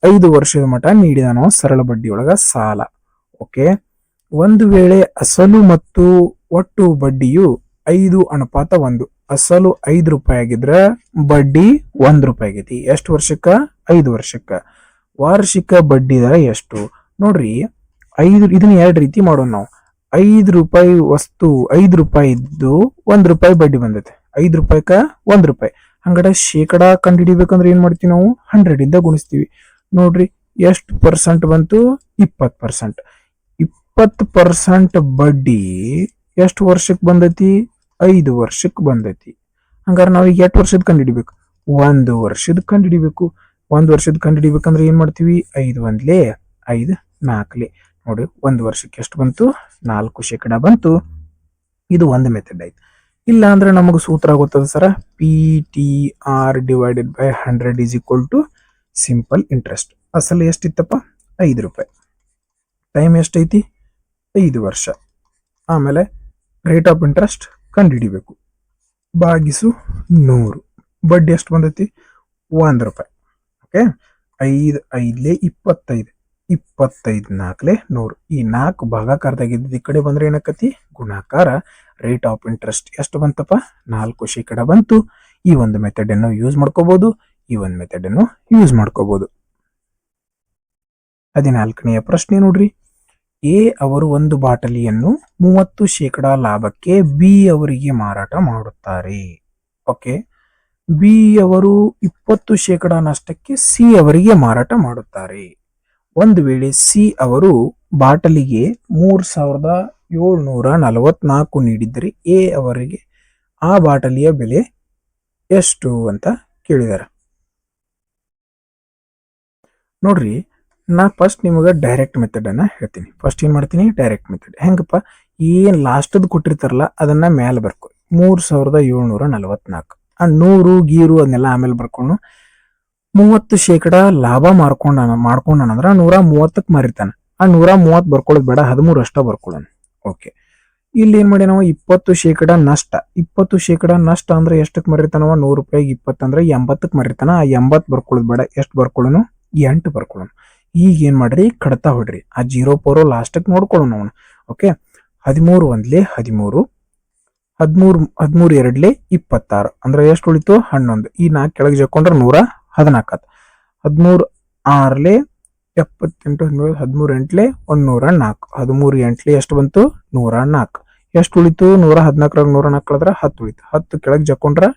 5 ವರ್ಷದ ಮಟ ನೀಡಿದಾನೋ ಸರಳ ಬಡ್ಡಿಯೊಳಗ ಸಾಲ. ಓಕೆ, ಒಂದು ವೇಳೆ ಅಸಲು ಮತ್ತು ಒಟ್ಟು ಬಡ್ಡಿಯು 5:1. ಅಸಲು 5 ರೂಪಾಯಿ ಆಗಿದ್ರ ಬಡ್ಡಿ 1 ರೂಪಾಯಿ ಆಗೈತಿ. ಎಷ್ಟು ವರ್ಷಕ್ಕ? 5 ವರ್ಷಕ್ಕ. ವಾರ್ಷಿಕ ಬಡ್ಡಿ ದರ ಎಷ್ಟು? ನೋಡ್ರಿ, 5 ಇದನ್ನ 2 ರೀತಿ ಮಾಡೋಣ ನಾವು. 5 ರೂಪಾಯಿ ವಸ್ತು 5 ರೂಪಾಯಿ ಇದ್ದು 1 ರೂಪಾಯಿ ಬಡ್ಡಿ ಬಂದೈತೆ. 5 ರೂಪಾಯಿಕ 1 ರೂಪಾಯಿ. ಹಂಗಡ ಶೇಕಡಾ ಕಂಡುಹಿಡಿಬೇಕಂದ್ರೆ ಏನ್ ಮಾಡ್ತೀವಿ ನಾವು? 100 ಇಂದ ಗುಣಿಸ್ತೀವಿ. ನೋಡ್ರಿ, ಎಷ್ಟು ಪರ್ಸೆಂಟ್ ಬಂತು? 20%. 20% ಬಡ್ಡಿ ಎಷ್ಟು ವರ್ಷಕ್ಕೆ ಬಂದೈತಿ? 5 ವರ್ಷಕ್ಕೆ ಬಂದೈತಿ. ಹಂಗಾರೆ ನಾವು ಈಗ ಎಷ್ಟು ವರ್ಷದ ಕಂಡುಹಿಡಿಬೇಕು? 1 ವರ್ಷದ ಕಂಡುಹಿಡಿಬೇಕು. 1 ವರ್ಷದ ಕಂಡುಹಿಡಿಬೇಕಂದ್ರೆ ಏನ್ ಮಾಡ್ತೀವಿ? 5 1 5 4. ನೋಡಿ, 1 ವರ್ಷಕ್ಕೆ ಎಷ್ಟು ಬಂತು? 4% ಬಂತು. ಇದು ಒಂದು ಮೆಥಡ್ ಆಯ್ತು. ಇಲ್ಲ ಅಂದ್ರೆ ನಮಗೆ ಸೂತ್ರ ಗೊತ್ತದ ಸರ, PTR divided by 100 is equal to simple interest. ಅಸಲು ಎಷ್ಟಿತ್ತಪ್ಪ? 5 ರೂಪಾಯಿ. ಟೈಮ್ ಎಷ್ಟೈತಿ? 5 ವರ್ಷ. ಆಮೇಲೆ ರೇಟ್ ಆಫ್ ಇಂಟ್ರೆಸ್ಟ್ ಕಂಡುಹಿಡಿಬೇಕು. ಭಾಗಿಸು 100. ಬಡ್ಡಿ ಎಷ್ಟು ಬಂದೈತಿ? 1 ರೂಪಾಯಿ. ಓಕೆ, 5 5 25, 25 4 100. ಈ 4 ಭಾಗಾಕಾರದಾಗಿದ್ದು ಈ ಕಡೆ ಬಂದ್ರೆ ಏನಕ್ಕತಿ? ಗುಣಾಕಾರ. ರೇಟ್ ಆಫ್ ಇಂಟ್ರೆಸ್ಟ್ ಎಷ್ಟು ಬಂತಪ್ಪ? 4% ಬಂತು. ಈ ಒಂದು ಮೆಥಡ್ ಅನ್ನು ಯೂಸ್ ಮಾಡ್ಕೋಬಹುದು, ಈ ಒಂದು ಮೆಥಡ್ ಅನ್ನು ಯೂಸ್ ಮಾಡ್ಕೋಬಹುದು. 14ನೆಯ ಪ್ರಶ್ನೆ ನೋಡ್ರಿ. ಎ ಅವರು ಒಂದು ಬಾಟಲಿಯನ್ನು 30% ಲಾಭಕ್ಕೆ ಬಿ ಅವರಿಗೆ ಮಾರಾಟ ಮಾಡುತ್ತಾರೆ. ಓಕೆ, ಬಿ ಅವರು 20% ನಷ್ಟಕ್ಕೆ ಸಿ ಅವರಿಗೆ ಮಾರಾಟ ಮಾಡುತ್ತಾರೆ. ಒಂದು ವೇಳೆ ಸಿ ಅವರು ಬಾಟಲಿಗೆ 3744 ನೀಡಿದರೆ ಎ ಅವರಿಗೆ ಆ ಬಾಟಲಿಯ ಬೆಲೆ ಎಷ್ಟು ಅಂತ ಕೇಳಿದಾರೆ. ನೋಡ್ರಿ, ನಾ ಫಸ್ಟ್ ನಿಮಗೆ ಡೈರೆಕ್ಟ್ ಮೆಥಡ್ ಅನ್ನ ಹೇಳ್ತೀನಿ. ಫಸ್ಟ್ ಏನ್ ಮಾಡ್ತೀನಿ? Direct method. ಹೆಂಗಪ್ಪ? ಏನ್ ಲಾಸ್ಟದ್ ಕೊಟ್ಟಿರ್ತಾರಲ್ಲ ಅದನ್ನ ಮೇಲೆ ಬರ್ಕೊ. 3744. ಆ 100 ಗೀರು ಅದನ್ನೆಲ್ಲ ಆಮೇಲೆ ಬರ್ಕೊಂಡು 30% ಲಾಭ ಮಾಡ್ಕೊಂಡಂದ್ರ 130ಕ್ಕೆ ಮಾರಿರ್ತಾನ. ಆ 130 ಬರ್ಕೊಳ್ಳೋದು ಬೇಡ, 13 ಅಷ್ಟ ಬರ್ಕೊಳ್ಳೋಣ. ಓಕೆ, ಇಲ್ಲಿ ಏನ್ ಮಾಡಿ ನಾವು 20% ನಷ್ಟ. 20% ನಷ್ಟ ಅಂದ್ರೆ ಎಷ್ಟಕ್ಕೆ ಮಾರಿರ್ತಾನವ? 100 ರೂಪಾಯಿಗೆ 20 ಅಂದ್ರೆ 80ಕ್ಕೆ ಮಾರಿರ್ತಾನ. ಆ 80 ಬರ್ಕೊಳ್ಳೋದು ಬೇಡ, ಎಷ್ಟು ಬರ್ಕೊಳ್ಳೋನು? 8 ಬರ್ಕೊಳ್ಳೋಣ. ಈಗ ಏನ್ ಮಾಡ್ರಿ? ಕಡ್ತಾ ಹೊಡ್ರಿ. ಆ 0 ಪೋರೋ ಲಾಸ್ಟಕ್ಕೆ ನೋಡ್ಕೊಳ್ಳೋಣ ಅವನು. ಓಕೆ, 13 1 13, 13 2 26 ಅಂದ್ರೆ ಎಷ್ಟು ಉಳಿತು? 11. ಈ 4 ಕೆಳಗೆ ಜಕ್ಕೊಂಡ್ರೆ 114. 13 6 78, 13 8 104. 13 8 ಎಷ್ಟು ಬಂತು? 104. ಎಷ್ಟು ಉಳಿತು? 114 104 ಕಳೆದ್ರೆ 10 ಉಳಿತು. 10 ಕೆಳಗೆ ಜಕ್ಕೊಂಡ್ರೆ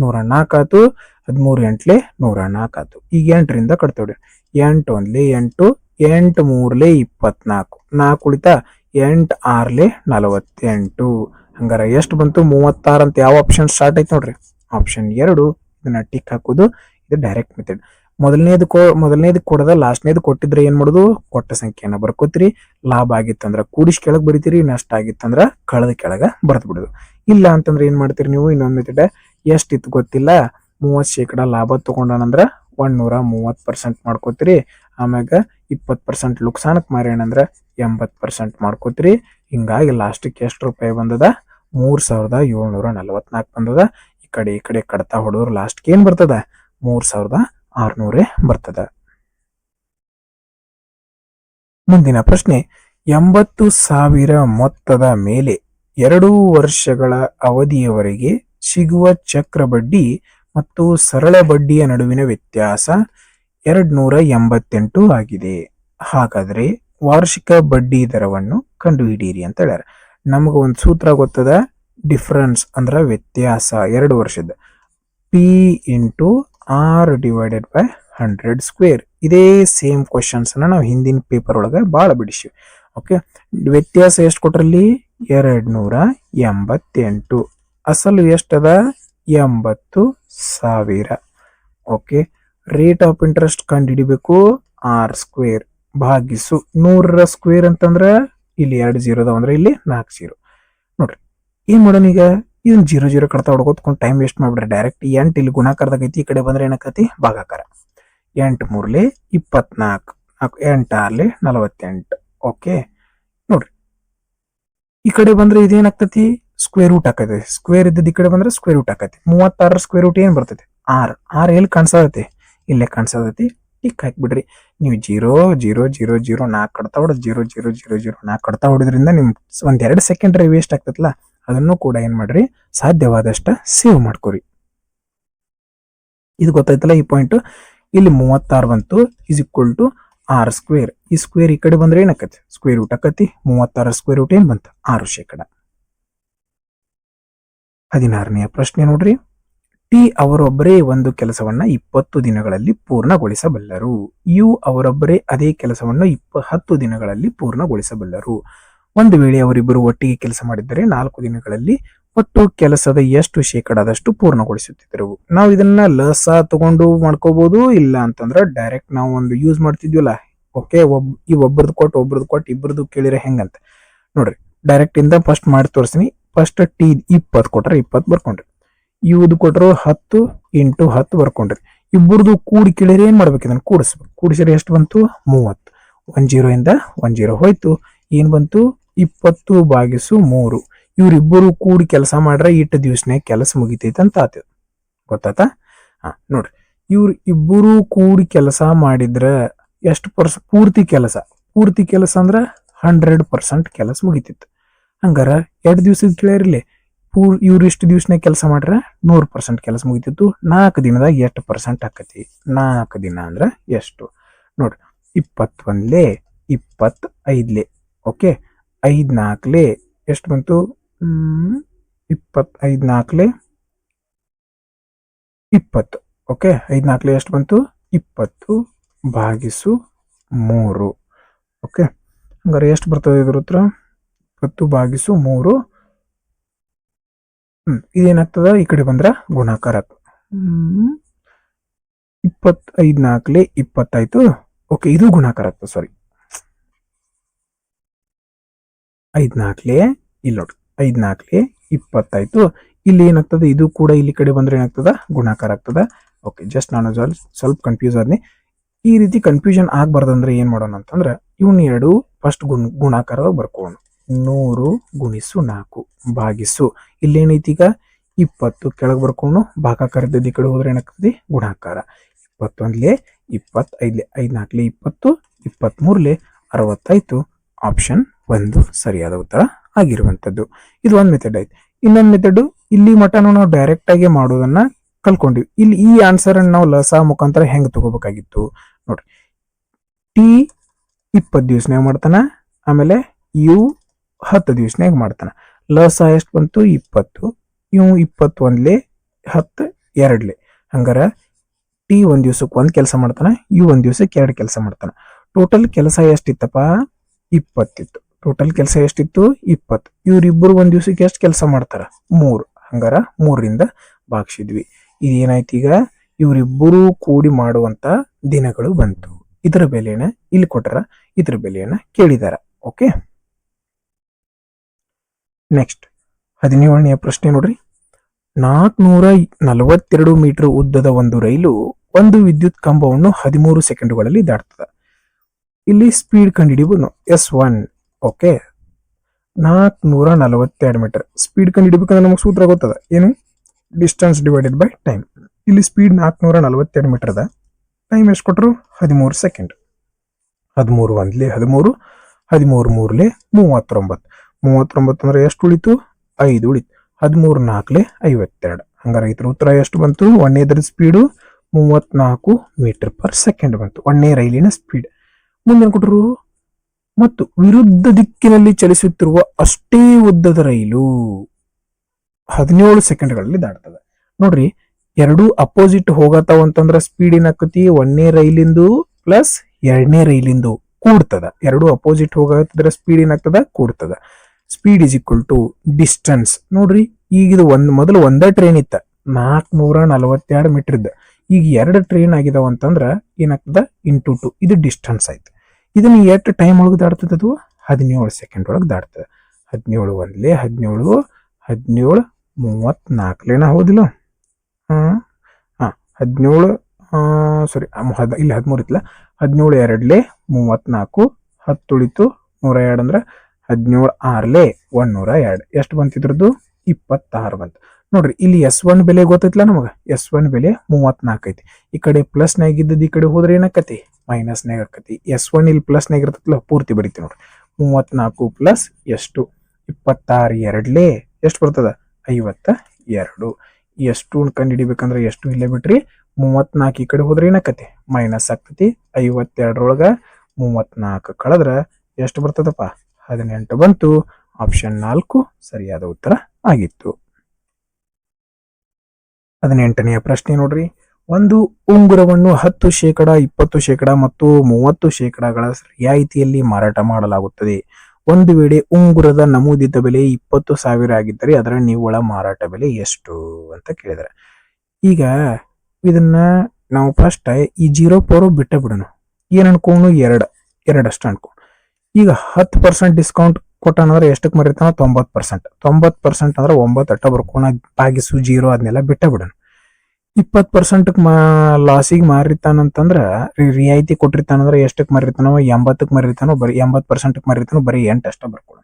104 ಆತು. 13 ಎಂಟ್ಲೆ 104 ಆತು. ಈಗ 8ರಿಂದ ಕಟ್ತೇವ್ರಿ. 8 ಒಂದ್ಲೆ 8, 8 ಮೂರ್ಲೆ 24, 4 ಉಳಿತಾ 8 6ಲೆ 48. ಹಂಗಾರ ಎಷ್ಟು ಬಂತು? 36 ಅಂತ ಯಾವ ಆಪ್ಷನ್ ಸ್ಟಾರ್ಟ್ ಐತಿ ನೋಡ್ರಿ, ಆಪ್ಷನ್ 2. ಇದನ್ನ ಟಿಕ್ ಹಾಕೋದು. ಇದು ಡೈರೆಕ್ಟ್ ಮೆಥಡ್. ಮೊದಲನೇದು ಕೊಡದ ಲಾಸ್ಟ್ನೇದು ಕೊಟ್ಟಿದ್ರೆ ಏನ್ ಮಾಡುದು? ಕೊಟ್ಟ ಸಂಖ್ಯೆಯನ್ನ ಬರ್ಕೋತೀರಿ. ಲಾಭ ಆಗಿತ್ತಂದ್ರ ಕೂಡಿಸಿ ಕೆಳಗ್ ಬರಿತೀರಿ, ನಷ್ಟ ಆಗಿತ್ತಂದ್ರ ಕಳೆದ ಕೆಳಗ ಬರ್ದ್ ಬಿಡುದು. ಇಲ್ಲ ಅಂತಂದ್ರೆ ಏನ್ ಮಾಡ್ತೀರಿ ನೀವು? ಇನ್ನೊಂದ್ ಮೆಥಡ್, ಎಷ್ಟಿತ್ತು ಗೊತ್ತಿಲ್ಲ, 30% ಲಾಭ ತಗೊಂಡಾನಂದ್ರ 130% ಮಾಡ್ಕೋತೀರಿ. ಆಮ್ಯಾಗ 20% ಲುಕ್ಸಾನಕ್ ಮಾರೇನಂದ್ರ 80% ಮಾಡ್ಕೋತೀರಿ. ಹಿಂಗಾಗಿ ಲಾಸ್ಟಿಗೆ ಎಷ್ಟು ರೂಪಾಯಿ ಬಂದದ? 3744 ಬಂದದ. ಈ ಕಡೆ ಕಡ್ತಾ ಹೊಡೋರು ಲಾಸ್ಟ್ಗೆ ಏನ್ ಬರ್ತದ? 3600 ಬರ್ತದ. ಮುಂದಿನ ಪ್ರಶ್ನೆ, 80,000 ಮೊತ್ತದ ಮೇಲೆ 2 ವರ್ಷಗಳ ಅವಧಿಯವರೆಗೆ ಸಿಗುವ ಚಕ್ರ ಬಡ್ಡಿ ಮತ್ತು ಸರಳ ಬಡ್ಡಿಯ ನಡುವಿನ ವ್ಯತ್ಯಾಸ 288 ಆಗಿದೆ. ಹಾಗಾದ್ರೆ ವಾರ್ಷಿಕ ಬಡ್ಡಿ ದರವನ್ನು ಕಂಡುಹಿಡಿಯಿರಿ ಅಂತ ಹೇಳ್ಯಾರ. ನಮಗ ಒಂದು ಸೂತ್ರ ಗೊತ್ತದ, ಡಿಫರೆನ್ಸ್ ಅಂದ್ರ ವ್ಯತ್ಯಾಸ 2 ವರ್ಷದ, P into R divided by 100 square. ಇದೇ ಸೇಮ್ ಕ್ವಶನ್ಸ್ ನಾವು ಹಿಂದಿನ ಪೇಪರ್ ಒಳಗ ಬಾಳ ಬಿಡಿಸಿವಿ. ಓಕೆ, ವ್ಯತ್ಯಾಸ ಎಷ್ಟು ಕೊಟ್ರಲ್ಲಿ? 288. ಅಸಲು ಎಷ್ಟದ? 80,000. ಓಕೆ, ರೇಟ್ ಆಫ್ ಇಂಟ್ರೆಸ್ಟ್ ಕಂಡು ಹಿಡಿಬೇಕು. R ಸ್ಕ್ವೇರ್ ಭಾಗಿಸು 100ರ ಸ್ಕ್ವೇರ್ ಅಂತಂದ್ರ ಇಲ್ಲಿ 2 0 ಅದಾವ ಅಂದ್ರೆ ಇಲ್ಲಿ 4 0. ನೋಡ್ರಿ ಏನ್ ಮಾಡೋಣ ಈಗ? ಇದನ್ನ 0 0 ಕಡ್ತಾ ಹೊಡ್ಕೋತ್ಕೊಂಡು ಟೈಮ್ ವೇಸ್ಟ್ ಮಾಡ್ಬಿಡ್ರಿ. ಡೈರೆಕ್ಟ್ 8 ಇಲ್ಲಿ ಗುಣಾಕಾರದಾಗ ಐತಿ, ಈ ಕಡೆ ಬಂದ್ರೆ ಏನಾಕತಿ? ಭಾಗಾಕಾರ. 8 ಮೂರ್ಲೆ 24, 8 6ಲೆ 48. ಓಕೆ, ನೋಡ್ರಿ ಈ ಕಡೆ ಬಂದ್ರೆ ಇದೇನಾಗ್ತತಿ? ಸ್ಕ್ವೇರ್ ರೂಟ್ ಆಕತಿ. ಸ್ಕ್ವೇರ್ ಇದ್ದದ ಈ ಕಡೆ ಬಂದ್ರೆ ಸ್ಕ್ವೇರ್ ರೂಟ್ ಆಕತಿ. 36 ಸ್ಕ್ವೇರ್ ರೂಟ್ ಏನ್ ಬರ್ತೈತಿ? 6 ಎಲ್ಲಿ ಕಾಣಿಸತೈತಿ? ಇಲ್ಲೇ ಕಾಣಿಸತೈತಿ. ಟಿಕ್ ಹಾಕ್ಬಿಡ್ರಿ. ನೀವು 0 0 0 0 4 ಕಡ್ತಾ ಹೊಡೆದ್ 0 0 0 0 4 ಕಡ್ತಾ ಹೊಡೆದ್ರಿಂದ ನಿಮ್ ಒಂದ್ 2 ಸೆಕೆಂಡ್ ವೇಸ್ಟ್ ಆಗ್ತೈತಲ್ಲ, ಅದನ್ನು ಕೂಡ ಏನ್ ಮಾಡ್ರಿ? ಸಾಧ್ಯವಾದಷ್ಟ ಸೇವ್ ಮಾಡ್ಕೋರಿ. ಇದು ಗೊತ್ತಾಯ್ತಲ್ಲ ಈ ಪಾಯಿಂಟ್. ಇಲ್ಲಿ 36 ಬಂತು, is equal to R square. ಈ ಸ್ಕ್ವೇರ್ ಈ ಕಡೆ ಬಂದ್ರೆ ಏನಾಕತಿ? ಸ್ಕ್ವೇರ್ ರೂಟ್ ಆಕತಿ. 36 ಸ್ಕ್ವೇರ್ ರೂಟ್ ಏನ್ ಬಂತು? 6%. 16ನೇ ಪ್ರಶ್ನೆ ನೋಡ್ರಿ. ಟಿ ಅವರೊಬ್ಬರೇ ಒಂದು ಕೆಲಸವನ್ನ 20 ದಿನಗಳಲ್ಲಿ ಪೂರ್ಣಗೊಳಿಸಬಲ್ಲರು. ಯು ಅವರೊಬ್ಬರೇ ಅದೇ ಕೆಲಸವನ್ನು 10 ದಿನಗಳಲ್ಲಿ ಪೂರ್ಣಗೊಳಿಸಬಲ್ಲರು. ಒಂದು ವೇಳೆ ಅವರಿಬ್ಬರು ಒಟ್ಟಿಗೆ ಕೆಲಸ ಮಾಡಿದ್ದರೆ 4 ದಿನಗಳಲ್ಲಿ ಒಟ್ಟು ಕೆಲಸದ ಎಷ್ಟು ಶೇಕಡಾದಷ್ಟು ಪೂರ್ಣಗೊಳಿಸುತ್ತಿದ್ದರು. ನಾವು ಇದನ್ನ ಲಸ ತಗೊಂಡು ಮಾಡ್ಕೋಬಹುದು. ಇಲ್ಲ ಅಂತಂದ್ರ ಡೈರೆಕ್ಟ್ ನಾವು ಒಂದು ಯೂಸ್ ಮಾಡ್ತಿದ್ವಲ್ಲ. ಓಕೆ, ಒಬ್ಬರದು ಕೊಟ್ಟು ಇಬ್ಬರದು ಕೇಳಿದ್ರೆ ಹೆಂಗಂತ ನೋಡ್ರಿ. ಡೈರೆಕ್ಟ್ ಇಂದ ಫಸ್ಟ್ ಮಾಡಿ ತೋರಿಸ್ತೀನಿ. ಫಸ್ಟ್ ಟಿ 20 ಕೊಟ್ರೆ 20 ಬರ್ಕೊಂಡ್ರಿ. ಇವ್ದು ಕೊಟ್ಟರು 10 ಇಂಟು 10 ಬರ್ಕೊಂಡ್ರಿ. ಇಬ್ಬರದು ಕೂಡಿ ಕೇಳಿದ್ರೆ ಏನ್ ಮಾಡ್ಬೇಕು? ಇದನ್ನ ಕೂಡಿಸ್ಬೇಕು. ಕೂಡಿಸಿದ್ರೆ ಎಷ್ಟು ಬಂತು? 30. 10 ಇಂದ 10 ಹೋಯ್ತು. ಏನ್ ಬಂತು? 20/3. ಇವ್ರಿಬ್ಬರು ಕೂಡಿ ಕೆಲಸ ಮಾಡ್ರೆ ಇಟ್ಟು ದಿವ್ಸನೇ ಕೆಲಸ ಮುಗಿತೈತೆ ಅಂತ ಆತ. ಗೊತ್ತಾತ? ನೋಡ್ರಿ, ಇವ್ರು ಇಬ್ಬರು ಕೂಡಿ ಕೆಲಸ ಮಾಡಿದ್ರ ಎಷ್ಟು ಪೂರ್ತಿ ಕೆಲಸ ಅಂದ್ರ 100% ಕೆಲಸ ಮುಗಿತಿತ್ತು. ಹಂಗಾರ 2 ದಿವ್ಸದ ಕೇಳಿರ್ಲಿ, ಇವ್ರು ಇಷ್ಟು ದಿವ್ಸನೇ ಕೆಲಸ ಮಾಡ್ರೆ 100% ಕೆಲಸ ಮುಗಿತಿತ್ತು. 4 ದಿನದಾಗ ಎಷ್ಟು ಪರ್ಸೆಂಟ್ ಆಕತಿ? 4 ದಿನ ಅಂದ್ರ ಎಷ್ಟು ನೋಡ್ರಿ? 21ಲೆ 25ಲೆ. ಓಕೆ, 5 4ಲೆ ಎಷ್ಟು ಬಂತು? 25 4ಲೆ 20. ಓಕೆ, 5 4ಲೆ ಎಷ್ಟು ಬಂತು? 20/3. ಓಕೆ, ಹಂಗಾರೆ ಎಷ್ಟು ಬರ್ತದೆ ಇದ್ರ ಉತ್ತರ? 20/3. ಇದೇನಾಗ್ತದ? ಈ ಕಡೆ ಬಂದ್ರ ಗುಣಾಕಾರ. 25 4ಲೆ 20 ಆಯ್ತು. ಓಕೆ, ಇದು ಗುಣಾಕಾರ ಆಗ್ತದೆ. ಸಾರಿ, 5 4ಲೆ ಇಲ್ಲಿ ನೋಡ್ರಿ, 5 4ಲೆ 20 ಆಯ್ತು. ಇಲ್ಲಿ ಏನಾಗ್ತದೆ? ಇದು ಕೂಡ ಇಲ್ಲಿ ಕಡೆ ಬಂದ್ರೆ ಏನಾಗ್ತದ? ಗುಣಾಕಾರ ಆಗ್ತದ. ಓಕೆ, ಜಸ್ಟ್ ನಾನು ಸ್ವಲ್ಪ ಕನ್ಫ್ಯೂಸ್ ಆದ್ನಿ. ಈ ರೀತಿ ಕನ್ಫ್ಯೂಷನ್ ಆಗ್ಬಾರ್ದಂದ್ರೆ ಏನ್ ಮಾಡೋಣ ಅಂತಂದ್ರ, ಇವನ್ 2 ಫಸ್ಟ್ ಗುಣಾಕಾರದಾಗ ಬರ್ಕೋಣ. 100 ಗುಣಿಸು 4 ಭಾಗಿಸು. ಇಲ್ಲೇನೈತಿ ಈಗ? 20 ಕೆಳಗೆ ಬರ್ಕೊಂಡು ಭಾಗಾಕಾರ ಇದ್ದದ್ದು ಈ ಕಡೆ ಹೋದ್ರೆ ಏನಾಗ್ತದೆ? ಗುಣಾಕಾರ. 21ಲೆ 20, 5 4ಲೆ 20, 23ಲೆ 60 ಆಯ್ತು. ಆಪ್ಷನ್ 1 ಸರಿಯಾದ ಉತ್ತರ ಆಗಿರುವಂತದ್ದು. ಇದು ಒಂದ್ ಮೆಥಡ್ ಆಯ್ತು. ಇನ್ನೊಂದು ಮೆಥಡ್, ಇಲ್ಲಿ ಮಟನು ನಾವು ಡೈರೆಕ್ಟ್ ಆಗಿ ಮಾಡೋದನ್ನ ಕಲ್ಕೊಂಡಿವಿ. ಇಲ್ಲಿ ಈ ಆನ್ಸರ್ ಅನ್ನು ನಾವು ಲಸ ಮುಖಾಂತರ ಹೆಂಗ್ ತಗೋಬೇಕಾಗಿತ್ತು ನೋಡ್ರಿ. ಟಿ 20 ದಿವ್ಸನಾಗ ಮಾಡ್ತಾನ, ಆಮೇಲೆ ಯು 10 ದಿವ್ಸನಾಗ ಮಾಡ್ತಾನ. ಲಸ ಎಷ್ಟು ಬಂತು? 20. ಇವು 21ಲೆ 10, ಎರಡ್ಲೆ. ಹಂಗಾರ ಟಿ ಒಂದ್ ದಿವ್ಸಕ್ಕೆ ಒಂದ್ ಕೆಲಸ ಮಾಡ್ತಾನ, ಯು ಒಂದ್ ದಿವ್ಸಕ್ಕೆ 2 ಕೆಲಸ ಮಾಡ್ತಾನ. ಟೋಟಲ್ ಕೆಲಸ ಎಷ್ಟಿತ್ತಪ್ಪ? 20 ಇತ್ತು. ಟೋಟಲ್ ಕೆಲಸ ಎಷ್ಟಿತ್ತು? 20. ಇವ್ರಿಬ್ಬರು ಒಂದ್ ದಿವ್ಸಕ್ಕೆ ಎಷ್ಟು ಕೆಲಸ ಮಾಡ್ತಾರ? 3. ಹಂಗಾರ 3ರಿಂದ ಭಾಗಿಸಿದ್ವಿ. ಇದೇನಾಯ್ತು ಈಗ? ಇವರಿಬ್ಬರು ಕೂಡಿ ಮಾಡುವಂತ ದಿನಗಳು ಬಂತು. ಇದರ ಬೆಲೆನ ಇಲ್ಲಿ ಕೊಟ್ಟರ, ಇದ್ರ ಬೆಲೆಯನ್ನ ಕೇಳಿದಾರ. ಓಕೆ, ನೆಕ್ಸ್ಟ್ 17ನೇ ಪ್ರಶ್ನೆ ನೋಡ್ರಿ. 442 ಮೀಟರ್ ಉದ್ದದ ಒಂದು ರೈಲು ಒಂದು ವಿದ್ಯುತ್ ಕಂಬವನ್ನು 13 ಸೆಕೆಂಡುಗಳಲ್ಲಿ ದಾಟ್ತದ. ಇಲ್ಲಿ ಸ್ಪೀಡ್ ಕಂಡುಹಿಡಿಬಹುದು S1. ಓಕೆ, 442 ಮೀಟರ್ ಸ್ಪೀಡ್ ಕಂಡುಹಿಡಿಬೇಕಂದ್ರೆ ನಮಗೆ ಸೂತ್ರ ಗೊತ್ತದ, ಏನು? Distance divided by time. ಇಲ್ಲಿ ಸ್ಪೀಡ್ 442 ಮೀಟರ್ ಅದ, ಟೈಮ್ ಎಷ್ಟು ಕೊಟ್ಟರು? 13 ಸೆಕೆಂಡ್. 13 ಒಂದ್ಲೆ 13, 13 ಮೂರ್ಲೆ 39. 39 ಅಂದ್ರೆ ಎಷ್ಟು ಉಳಿತು? 5 ಉಳಿತು. 13 4ಲೆ 52. ಹಂಗಾರೆ ಇದ್ರ ಉತ್ತರ ಎಷ್ಟು ಬಂತು? ಒಂದನೇದ್ರ ಸ್ಪೀಡು 34 ಮೀಟರ್ ಪರ್ ಸೆಕೆಂಡ್ ಬಂತು, ಒಂದನೇ ರೈಲಿನ ಸ್ಪೀಡ್. ಮುಂದೇನು ಕೊಟ್ಟರು? ಮತ್ತು ವಿರುದ್ಧ ದಿಕ್ಕಿನಲ್ಲಿ ಚಲಿಸುತ್ತಿರುವ ಅಷ್ಟೇ ಉದ್ದದ ರೈಲು 17 ಸೆಕೆಂಡ್ಗಳಲ್ಲಿ ದಾಟ್ತದೆ. ನೋಡ್ರಿ, ಎರಡು ಅಪೋಸಿಟ್ ಹೋಗತಾವ ಅಂತಂದ್ರ ಸ್ಪೀಡ್ ಏನಾಕತಿ? ಒಂದನೇ ರೈಲಿಂದು ಪ್ಲಸ್ ಎರಡನೇ ರೈಲಿಂದು ಕೂಡ್ತದ. ಎರಡು ಅಪೋಸಿಟ್ ಹೋಗತ್ತಿದ್ರೆ ಸ್ಪೀಡ್ ಏನಾಗ್ತದ? ಕೂಡ್ತದ. Speed is equal to distance. ನೋಡ್ರಿ, ಈಗ ಇದು ಮೊದಲು ಒಂದೇ ಟ್ರೈನ್ ಇತ್ತ, 442 ಮೀಟರ್ ಇದ್ದ. ಈಗ 2 ಟ್ರೈನ್ ಆಗಿದಾವ ಅಂತಂದ್ರ ಏನಾಗ್ತದ? ಇಂಟು 2. ಇದು ಡಿಸ್ಟೆನ್ಸ್ ಆಯ್ತು. ಇದನ್ನ ಎಷ್ಟು ಟೈಮ್ ಒಳಗೆ ದಾಡ್ತದ? ಅದು 17 ಸೆಕೆಂಡ್ ಒಳಗೆ ದಾಡ್ತದ. 17 ಒಂದ್ಲೆ 17, 17 34ಲೇನ ಹೌದಿಲ್ಲ? 17 ಸಾರಿ, ಇಲ್ಲಿ 13 ಇತ್ತಲ್ಲ. 17 2ಲೆ 34, 10 ಉಳಿತು, 102 ಅಂದ್ರೆ 17 6ಲೆ 102. ಎಷ್ಟು ಬಂತಿದ್ರದ್ದು? 26 ಬಂತು. ನೋಡ್ರಿ, ಇಲ್ಲಿ S1 ಬೆಲೆ ಗೊತ್ತೈತ್ಲ ನಮಗ. S1 ಬೆಲೆ 34 ಐತಿ. ಈ ಕಡೆ ಪ್ಲಸ್ ನಾಗಿದ್ದದ್ದು ಈ ಕಡೆ ಹೋದ್ರೆ ಏನಾಕತಿ? ಮೈನಸ್ ನಾಗ ಆಕತಿ. S1 ಇಲ್ಲಿ ಪ್ಲಸ್ ನಾಗ ಇರ್ತೈತ್ಲ, ಪೂರ್ತಿ ಬರೀತಿ ನೋಡ್ರಿ. 34 ಪ್ಲಸ್ ಎಷ್ಟು? 26 2ಲೆ ಎಷ್ಟು ಬರ್ತದ? 52. ಎಷ್ಟು ಕಂಡು ಹಿಡಿಬೇಕಂದ್ರೆ ಎಷ್ಟು ಇಲ್ಲೇ ಬಿಟ್ರಿ, 34 ಈ ಕಡೆ ಹೋದ್ರೆ ಏನಾಕತಿ? ಮೈನಸ್ ಆಗ್ತತಿ. 52ರೊಳಗ 34 ಕಳೆದ್ರ ಎಷ್ಟು ಬರ್ತದಪ್ಪ? 18 ಬಂತು. ಆಪ್ಷನ್ 4 ಸರಿಯಾದ ಉತ್ತರ ಆಗಿತ್ತು. 18ನೇ ಪ್ರಶ್ನೆ ನೋಡ್ರಿ. ಒಂದು ಉಂಗುರವನ್ನು 10%, 20% ಮತ್ತು 30%ಗಳ ರಿಯಾಯಿತಿಯಲ್ಲಿ ಮಾರಾಟ ಮಾಡಲಾಗುತ್ತದೆ. ಒಂದು ವೇಳೆ ಉಂಗುರದ ನಮೂದಿತ ಬೆಲೆ 20,000 ಆಗಿದ್ದರೆ ಅದರ ನಿವ್ವಳ ಮಾರಾಟ ಬೆಲೆ ಎಷ್ಟು ಅಂತ ಕೇಳಿದರೆ, ಈಗ ಇದನ್ನ ನಾವು ಫಸ್ಟ್ ಈ 0 ಬಿಟ್ಟ ಬಿಡೋಣ. ಏನ್ ಅನ್ಕೋನು? 2 ಅಷ್ಟ ಅನ್ಕೋ. ಈಗ 10% ಡಿಸ್ಕೌಂಟ್ ಕೊಟ್ಟಾನಂದ್ರೆ ಎಷ್ಟಕ್ಕೆ ಮರಿತಾನ? 90%. 90% ಅಂದ್ರೆ 9 ಅಟ್ಟ ಬರ್ಕೋಣ, ಭಾಗಿಸು 0 ಅದನ್ನೆಲ್ಲ ಬಿಟ್ಟ ಬಿಡೋಣ. 20% ಲಾಸಿಗೆ ಮಾರಿತಾನಂತಂದ್ರ, ರಿಯಾಯಿತಿ ಕೊಟ್ಟಿರ್ತಾನಂದ್ರೆ ಎಷ್ಟಕ್ಕೆ ಮರಿತಾನೋ? 80ಕ್ಕೆ ಮರಿತಾನೋ? ಬರೀ 80% ಮರಿತಾನೋ? ಬರೀ 8 ಅಷ್ಟ ಬರ್ಕೊಳ್ಳೋಣ.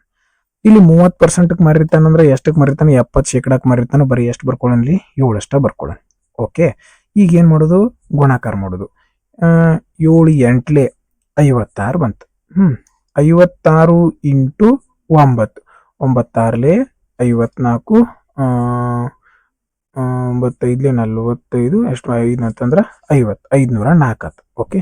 ಇಲ್ಲಿ 30% ಮರಿತಾನಂದ್ರೆ ಎಷ್ಟಕ್ಕೆ ಮರಿತಾನೋ? 70% ಮರಿತಾನೋ? ಬರೀ ಎಷ್ಟು ಬರ್ಕೊಳ್ಳೋಣ? 7 ಅಷ್ಟ ಬರ್ಕೊಳ್ಳೋಣ. ಓಕೆ, ಈಗ ಏನ್ ಮಾಡೋದು? ಗುಣಾಕಾರ ಮಾಡೋದು. 7 8ಲೆ 56 ಬಂತು. 56 ಇಂಟು 9, 9 6ಲೆ 54, 9 5ಲೆ 45, ಎಷ್ಟು? 5 ಅಂತಂದ್ರ 50, 504 ಆತು. ಓಕೆ,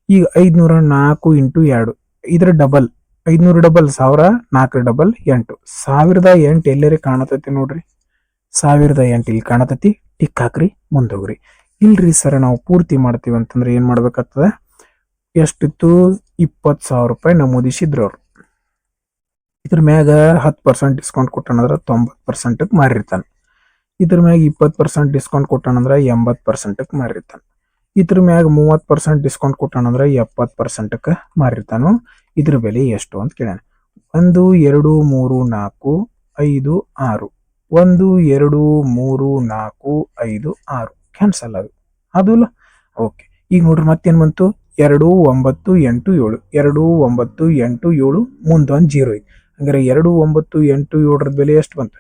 ಈಗ 504 ಇಂಟು 2, ಇದ್ರ ಡಬಲ್. 500 double 1000, 4 double 8. 1008 ಎಲ್ಲರಿ ಕಾಣತೈತಿ ನೋಡ್ರಿ. 1008 ಇಲ್ಲಿ ಕಾಣತೈತಿ. ಟಿಕ್ ಹಾಕ್ರಿ, ಮುಂದೋಗ್ರಿ. ಇಲ್ರಿ ಸರ್, ನಾವು ಪೂರ್ತಿ ಮಾಡ್ತೀವಿ ಅಂತಂದ್ರೆ ಏನ್ ಮಾಡ್ಬೇಕಾಗ್ತದ? ಎಷ್ಟಿತ್ತು? 20,000 ರೂಪಾಯಿ ನಮೂದಿಸಿದ್ರು ಅವ್ರು. ಇದ್ರ ಮ್ಯಾಗ 10% ಡಿಸ್ಕೌಂಟ್ ಕೊಟ್ಟಾನಂದ್ರ 90%ಕ್ಕೆ ಮಾರಿರ್ತಾನೆ. ಇದ್ರ ಮ್ಯಾಗ 20% ಡಿಸ್ಕೌಂಟ್ ಕೊಟ್ಟಾನಂದ್ರ 80%ಕ್ಕೆ ಮಾರಿರ್ತಾನೆ. ಇದ್ರ ಮ್ಯಾಗ 30% ಡಿಸ್ಕೌಂಟ್ ಕೊಟ್ಟಾನಂದ್ರ 70%ಕ್ಕೆ ಮಾರಿರ್ತಾನು. ಇದ್ರ ಬೆಲೆ ಎಷ್ಟು ಅಂತ ಕೇಳ್ಯಾನ. 1 2 3 4 5 6, 1 2 3 4 5 6 ಕ್ಯಾನ್ಸಲ್ ಅದು ಇಲ್ಲ. ಓಕೆ, ಈಗ ನೋಡ್ರಿ ಮತ್ತೇನ್ ಬಂತು? 2 9 8 7, 2 9 8 7, ಮುಂದೊಂದು 0 ಐತಿ. ಹಂಗಾರೆ 2 9 8 7 ಬೆಲೆ ಎಷ್ಟು ಬಂತು?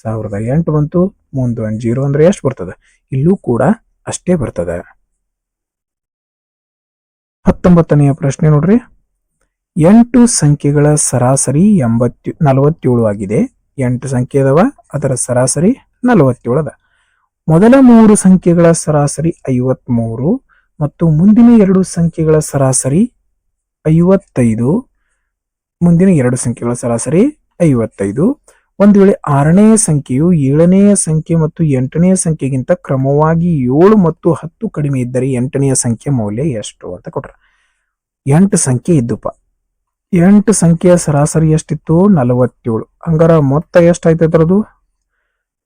1008 ಬಂತು. ಮುಂದೊಂದು 0 ಅಂದ್ರೆ ಎಷ್ಟು ಬರ್ತದೆ? ಇಲ್ಲೂ ಕೂಡ ಅಷ್ಟೇ ಬರ್ತದೆ. 19ನೇ ಪ್ರಶ್ನೆ ನೋಡ್ರಿ. 8 ಸಂಖ್ಯೆಗಳ ಸರಾಸರಿ 47 ಆಗಿದೆ. 8 ಸಂಖ್ಯೆ ಅದಾವ, ಅದರ ಸರಾಸರಿ 47 ಅದ. ಮೊದಲ 3 ಸಂಖ್ಯೆಗಳ ಸರಾಸರಿ 53 ಮತ್ತು ಮುಂದಿನ 2 ಸಂಖ್ಯೆಗಳ ಸರಾಸರಿ 55. ಮುಂದಿನ 2 ಸಂಖ್ಯೆಗಳ ಸರಾಸರಿ 55. ಒಂದು ವೇಳೆ 6ನೇ ಸಂಖ್ಯೆಯು 7ನೇ ಸಂಖ್ಯೆ ಮತ್ತು 8ನೇ ಸಂಖ್ಯೆಗಿಂತ ಕ್ರಮವಾಗಿ 7 ಮತ್ತು 10 ಕಡಿಮೆ ಇದ್ದರೆ 8ನೇ ಸಂಖ್ಯೆ ಮೌಲ್ಯ ಎಷ್ಟು ಅಂತ ಕೊಟ್ರ. 8 ಸಂಖ್ಯೆ ಇದ್ದುಪ್ಪ. 8 ಸಂಖ್ಯೆಯ ಸರಾಸರಿ ಎಷ್ಟಿತ್ತು? 47. ಹಂಗಾರ ಮೊತ್ತ ಎಷ್ಟಾಯ್ತು ಅದರದು?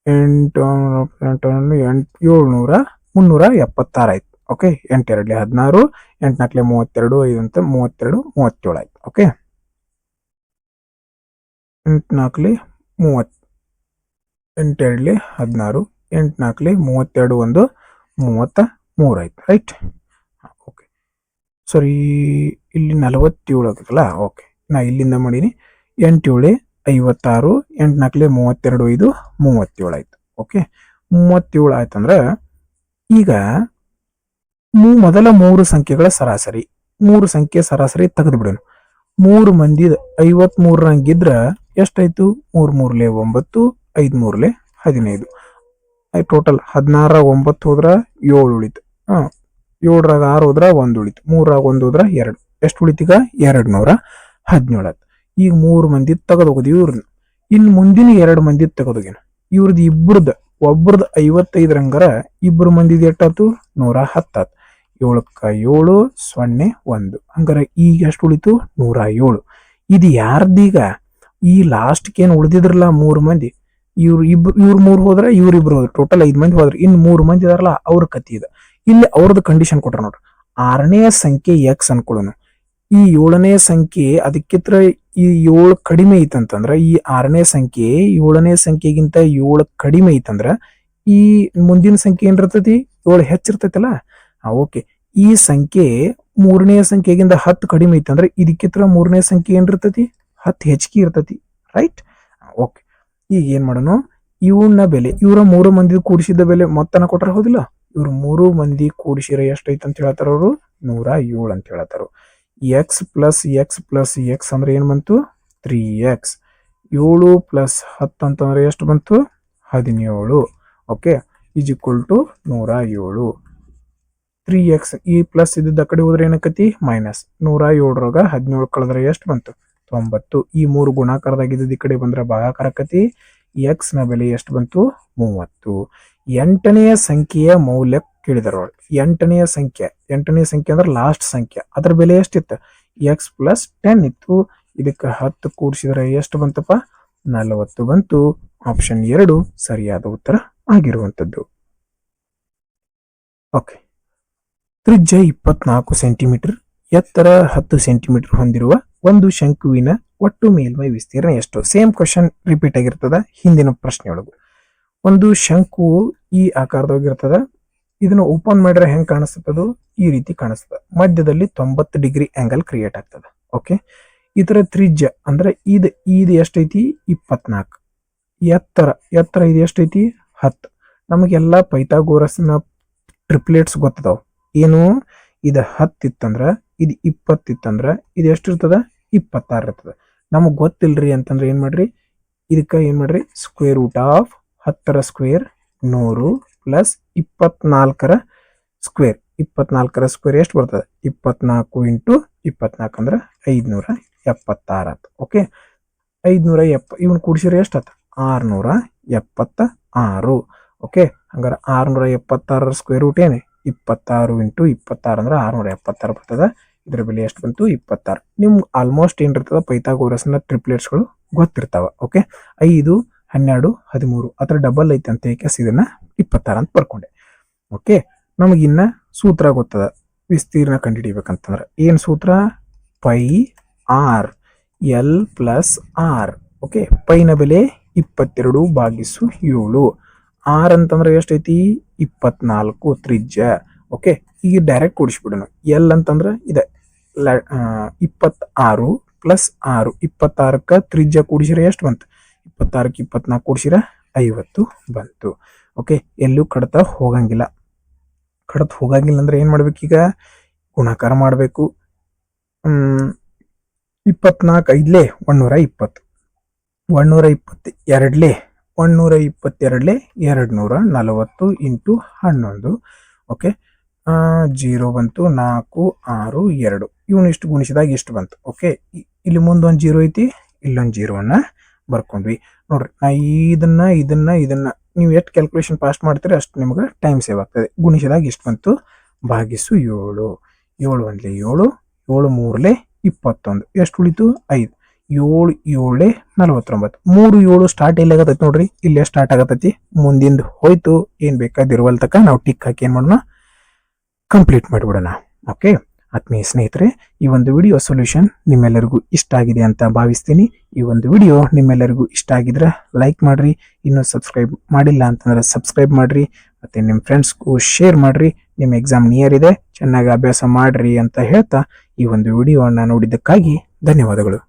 376 ಆಯ್ತು. ಓಕೆ, 8 2 16, 8 4 32, 5 ಅಂತ 32, 37 ಆಯ್ತು. ಓಕೆ, 8 4 30, 8 2 16, 8 4 32, 1 33 ಆಯ್ತು. ರೈಟ್. ಓಕೆ, ಸರಿ, ಇಲ್ಲಿ 47 ಆಗಲ್ಲ. ಓಕೆ, ನಾ ಇಲ್ಲಿಂದ ಮಾಡೀನಿ. 8 7 56, 8 4 32, 5 37 ಆಯ್ತು. ಓಕೆ, 37 ಆಯ್ತಂದ್ರೆ ಈಗ ಮೊದಲ 3 ಸಂಖ್ಯೆಗಳ ಸರಾಸರಿ, 3 ಸಂಖ್ಯೆ ಸರಾಸರಿ ತೆಗೆದು ಬಿಡೋಣ. 3 ಮಂದಿ 53 ರಂಗಿದ್ರ ಎಷ್ಟಾಯ್ತು? 3 3 9, 5 3 15. ಟೋಟಲ್ 16 9 ಹೋದ್ರ 7 ಉಳಿತು. 7 6 ಹೋದ್ರ 1 ಉಳಿತು. 3 1 ಹೋದ್ರ 2. ಎಷ್ಟು ಉಳಿತೀಗ? 217. ಈಗ 3 ಮಂದಿ ತೆಗೆದೋಗದು ಇವ್ರನ್ನ. ಇನ್ನು ಮುಂದಿನ 2 ಮಂದಿ ತೆಗೆದೋಗೇನ. ಇವ್ರದ್ದು ಇಬ್ಬರದ್ದು ಒಬ್ರದ್ದು 55 ರಂಗಾರ ಇಬ್ಬರು ಮಂದಿದ ಎಷ್ಟಾಯ್ತು? 110. 7ಕ್ಕೆ 7 0 1. ಹಂಗಾರ ಈಗ ಎಷ್ಟು ಉಳಿತು? 107. ಇದು ಯಾರ್ದೀಗ? ಈ ಲಾಸ್ಟ್ಗೆ ಏನು ಉಳಿದಿದ್ರಲ್ಲ 3 ಮಂದಿ, ಇವ್ರು 3 ಹೋದ್ರ ಇವ್ರಿಬ್ರು ಹೋದ್ರು, ಟೋಟಲ್ 5 ಮಂದಿ ಹೋದ್ರ. ಇನ್ನು 3 ಮಂದಿ ಇದಾರಲ್ಲ ಅವ್ರ ಕತಿ ಇದೆ. ಇಲ್ಲಿ ಅವ್ರದ್ದು ಕಂಡೀಷನ್ ಕೊಟ್ರ ನೋಡ್ರಿ. 6ನೇ ಸಂಖ್ಯೆ ಎಕ್ಸ್ ಅನ್ಕೊಳ್ಳೋಣ. ಈ 7ನೇ ಸಂಖ್ಯೆ ಅದಕ್ಕಿಂತ ಈ 7 ಕಡಿಮೆ ಐತಂತಂದ್ರ, ಈ 6ನೇ ಸಂಖ್ಯೆ 7ನೇ ಸಂಖ್ಯೆಗಿಂತ 7 ಕಡಿಮೆ ಐತಂದ್ರ ಈ ಮುಂದಿನ ಸಂಖ್ಯೆ ಏನಿರ್ತತಿ? 7 ಹೆಚ್ಚಿರ್ತೈತಲ್ಲ. ಓಕೆ, ಈ ಸಂಖ್ಯೆ 3ನೇ ಸಂಖ್ಯೆಗಿಂತ 10 ಕಡಿಮೆ ಐತಂದ್ರೆ ಇದಕ್ಕಿಂತ 3ನೇ ಸಂಖ್ಯೆ ಏನಿರ್ತತಿ? 10 ಹೆಚ್ಚಿಗೆ ಇರ್ತತಿ. ರೈಟ್. ಓಕೆ, ಈಗ ಏನ್ ಮಾಡೋಣ? ಇವನ್ನ ಬೆಲೆ, ಇವರ 3 ಮಂದಿ ಕೂಡಿಸಿದ ಬೆಲೆ ಮೊತ್ತನ ಕೊಟ್ರ ಹೌದಿಲ್ಲ. ಇವ್ರು 3 ಮಂದಿ ಕೂಡಿಸಿರ ಎಷ್ಟೈತೆ ಅಂತ ಹೇಳ್ತಾರ ಅವರು? 107 ಅಂತ ಹೇಳ್ತಾರ. X plus X plus X ಅಂದ್ರೆ ಏನ್ ಬಂತು? 3x. 7 ಪ್ಲಸ್ 10 ಅಂತಂದ್ರೆ ಎಷ್ಟು ಬಂತು? 17. Okay, is equal to 107. 3x ಈ ಪ್ಲಸ್ ಇದ್ದ ಕಡೆ ಹೋದ್ರೆ ಏನಕ್ಕತಿ? ಮೈನಸ್. 107 17 ಕಳೆದ್ರೆ ಎಷ್ಟು ಬಂತು? 90. ಈ 3 ಗುಣಾಕಾರದಾಗಿದ್ದ ಈ ಕಡೆ ಬಂದ್ರೆ ಭಾಗಾಕಾರಕತಿ. ಎಕ್ಸ್ ನ ಬೆಲೆ ಎಷ್ಟು ಬಂತು? 30. 8ನೇ ಸಂಖ್ಯೆಯ ಮೌಲ್ಯ ಕೇಳಿದಾರ. 8ನೇ ಸಂಖ್ಯೆ ಅಂದ್ರೆ ಲಾಸ್ಟ್ ಸಂಖ್ಯೆ, ಅದ್ರ ಬೆಲೆ ಎಷ್ಟಿತ್ತು? ಎಕ್ಸ್ ಪ್ಲಸ್ 10 ಇತ್ತು. ಇದಕ್ಕೆ 10 ಕೂಡಿಸಿದ್ರೆ ಎಷ್ಟು ಬಂತಪ್ಪ? 40 ಬಂತು. ಆಪ್ಷನ್ 2 ಸರಿಯಾದ ಉತ್ತರ ಆಗಿರುವಂತದ್ದು. ಓಕೆ, ತ್ರಿಜ್ಯ 24 ಸೆಂಟಿಮೀಟರ್, ಎತ್ತರ 10 ಸೆಂಟಿಮೀಟರ್ ಹೊಂದಿರುವ ಒಂದು ಶಂಕುವಿನ ಒಟ್ಟು ಮೇಲ್ಮೈ ವಿಸ್ತೀರ್ಣ ಎಷ್ಟು? ಸೇಮ್ ಕ್ವಶನ್ ರಿಪೀಟ್ ಆಗಿರ್ತದ ಹಿಂದಿನ ಪ್ರಶ್ನೆಯೊಳಗು. ಒಂದು ಶಂಕು ಈ ಆಕಾರದಾಗಿರ್ತದ. ಇದನ್ನ ಓಪನ್ ಮಾಡಿದ್ರೆ ಹೆಂಗ್ ಕಾಣಿಸ್ತದ? ಈ ರೀತಿ ಕಾಣಿಸ್ತದ. ಮಧ್ಯದಲ್ಲಿ 90 ಡಿಗ್ರಿ ಆಂಗಲ್ ಕ್ರಿಯೇಟ್ ಆಗ್ತದ. ಓಕೆ, ಇದರ ತ್ರಿಜ್ಯ ಅಂದ್ರೆ ಇದು ಎಷ್ಟೈತಿ? 24. ಎತ್ತರ ಇದು ಎಷ್ಟೈತಿ? 10. ನಮಗೆಲ್ಲ ಪೈಥಾಗೋರಸ್ನ ಟ್ರಿಪ್ಲೆಟ್ಸ್ ಗೊತ್ತದಾವ. ಏನು? ಇದು 10 ಇತ್ತಂದ್ರ, ಇದು 20 ಇತ್ತಂದ್ರ ಇದು ಎಷ್ಟಿರ್ತದ? 26 ಇರ್ತದ. ನಮಗ್ ಗೊತ್ತಿಲ್ರಿ ಅಂತಂದ್ರೆ ಏನ್ ಮಾಡ್ರಿ? ಇದಕ್ಕ ಏನ್ ಮಾಡ್ರಿ? ಸ್ಕ್ವೇರ್ ರೂಟ್ ಆಫ್ 10ರ ಸ್ಕ್ವೇರ್ 100 ಪ್ಲಸ್ 24ರ ಸ್ಕ್ವೇರ್. 24ರ ಸ್ಕ್ವೇರ್ ಎಷ್ಟು ಬರ್ತದೆ? 24 ಇಂಟು 24 ಅಂದ್ರೆ 576. ಓಕೆ, 570 ಇವನ್ ಕೂಡಿಸಿದ್ರೆ ಎಷ್ಟಾತ? 676. ಓಕೆ, ಹಂಗಾರೆ 676 ಸ್ಕ್ವೇರ್ ರೂಟ್ ಏನೇ? 26 ಇಂಟು 26 ಅಂದ್ರೆ 676 ಬರ್ತದ. ಇದ್ರ ಬೆಲೆ ಎಷ್ಟು ಬಂತು? 26. ನಿಮ್ಗೆ ಆಲ್ಮೋಸ್ಟ್ ಏನಿರ್ತದ ಪೈಥಾಗೋರಸ್ನ ಟ್ರಿಪ್ಲೆಟ್ಸ್ಗಳು ಗೊತ್ತಿರ್ತಾವ. ಓಕೆ, 5 12 13 ಅದ್ರ ಡಬಲ್ ಐತೆ ಅಂತ ಏಕೆ ಇದನ್ನ 26 ಅಂತ ಬರ್ಕೊಂಡೆ. ಓಕೆ, ನಮಗಿನ್ನ ಸೂತ್ರ ಗೊತ್ತದ ವಿಸ್ತೀರ್ಣ ಕಂಡುಹಿಡಿಬೇಕಂತಂದ್ರೆ. ಏನ್ ಸೂತ್ರ? Pi R L plus R. Okay, ಪೈನ ಬೆಲೆ 22/7. ಆರ್ ಅಂತಂದ್ರೆ ಎಷ್ಟೈತಿ? 24 ತ್ರಿಜ್ಯ. ಓಕೆ, ಈಗ ಡೈರೆಕ್ಟ್ ಕೂಡಿಸ್ಬಿಡೋಣ. ಎಲ್ ಅಂತಂದ್ರೆ ಇದೆ 26 ಪ್ಲಸ್ 6. 26ಕ್ಕ ತ್ರಿಜ್ಯ ಕೂಡಿಸಿರ ಎಷ್ಟು ಬಂತು? 26ಕ್ಕೆ 24 ಕೂಡಿಸಿರ 50 ಬಂತು. ಓಕೆ, ಎಲ್ಲೂ ಕಡತ ಹೋಗಂಗಿಲ್ಲ. ಅಂದ್ರೆ ಏನ್ ಮಾಡ್ಬೇಕೀಗ? ಗುಣಾಕಾರ ಮಾಡಬೇಕು. 24 5ಲೇ 120, 120 2ಲೇ 122ಲೇ 240 ಇಂಟು 11. ಓಕೆ, 0 ಬಂತು. 4 6 2 ಇವನು ಇಷ್ಟು ಗುಣಿಸಿದಾಗ ಇಷ್ಟು ಬಂತು. ಓಕೆ, ಇಲ್ಲಿ ಮುಂದೊಂದು 0 ಐತಿ, ಇಲ್ಲೊಂದು 0ನ್ನ ಬರ್ಕೊಂಡ್ವಿ. ನೋಡ್ರಿ ನಾ ಇದನ್ನ ನೀವು ಎಷ್ಟು ಕ್ಯಾಲ್ಕುಲೇಷನ್ ಪಾಸ್ಟ್ ಮಾಡ್ತೀರಿ ಅಷ್ಟು ನಿಮ್ಗೆ ಟೈಮ್ ಸೇವ್ ಆಗ್ತದೆ. ಗುಣಿಸಿದಾಗ ಇಷ್ಟು ಬಂತು, ಭಾಗಿಸು 7. 7 1 7, 7 3 21, ಎಷ್ಟು ಉಳಿತು 5. 7 7 49. 3 7 ಸ್ಟಾರ್ಟ್ ಎಲ್ಲಿ ಆಗತೈತಿ ನೋಡ್ರಿ, ಇಲ್ಲೇ ಸ್ಟಾರ್ಟ್ ಆಗತೈತಿ. ಮುಂದಿಂದ ಹೋಯ್ತು, ಏನ್ ಬೇಕಾದಿರುವಲ್ ತಕ ನಾವು ಟಿಕ್ ಹಾಕಿ ಏನ್ ಮಾಡೋಣ, ಕಂಪ್ಲೀಟ್ ಮಾಡಿಬಿಡೋಣ. ಓಕೆ ಆತ್ಮೀಯ ಸ್ನೇಹಿತರೆ, ಈ ಒಂದು ವಿಡಿಯೋ ಸೊಲ್ಯೂಷನ್ ನಿಮ್ಮೆಲ್ಲರಿಗೂ ಇಷ್ಟ ಆಗಿದೆ ಅಂತ ಭಾವಿಸ್ತೀನಿ. ಈ ಒಂದು ವಿಡಿಯೋ ನಿಮ್ಮೆಲ್ಲರಿಗೂ ಇಷ್ಟ ಆಗಿದ್ರೆ ಲೈಕ್ ಮಾಡ್ರಿ, ಇನ್ನೂ ಸಬ್ಸ್ಕ್ರೈಬ್ ಮಾಡಿಲ್ಲ ಅಂತಂದ್ರೆ ಸಬ್ಸ್ಕ್ರೈಬ್ ಮಾಡ್ರಿ, ಮತ್ತೆ ನಿಮ್ಮ ಫ್ರೆಂಡ್ಸ್ಗೂ ಶೇರ್ ಮಾಡ್ರಿ. ನಿಮ್ಮ ಎಕ್ಸಾಮ್ ನಿಯರ್ ಇದೆ, ಚೆನ್ನಾಗಿ ಅಭ್ಯಾಸ ಮಾಡ್ರಿ ಅಂತ ಹೇಳ್ತಾ ಈ ಒಂದು ವಿಡಿಯೋವನ್ನು ನೋಡಿದ್ದಕ್ಕಾಗಿ ಧನ್ಯವಾದಗಳು.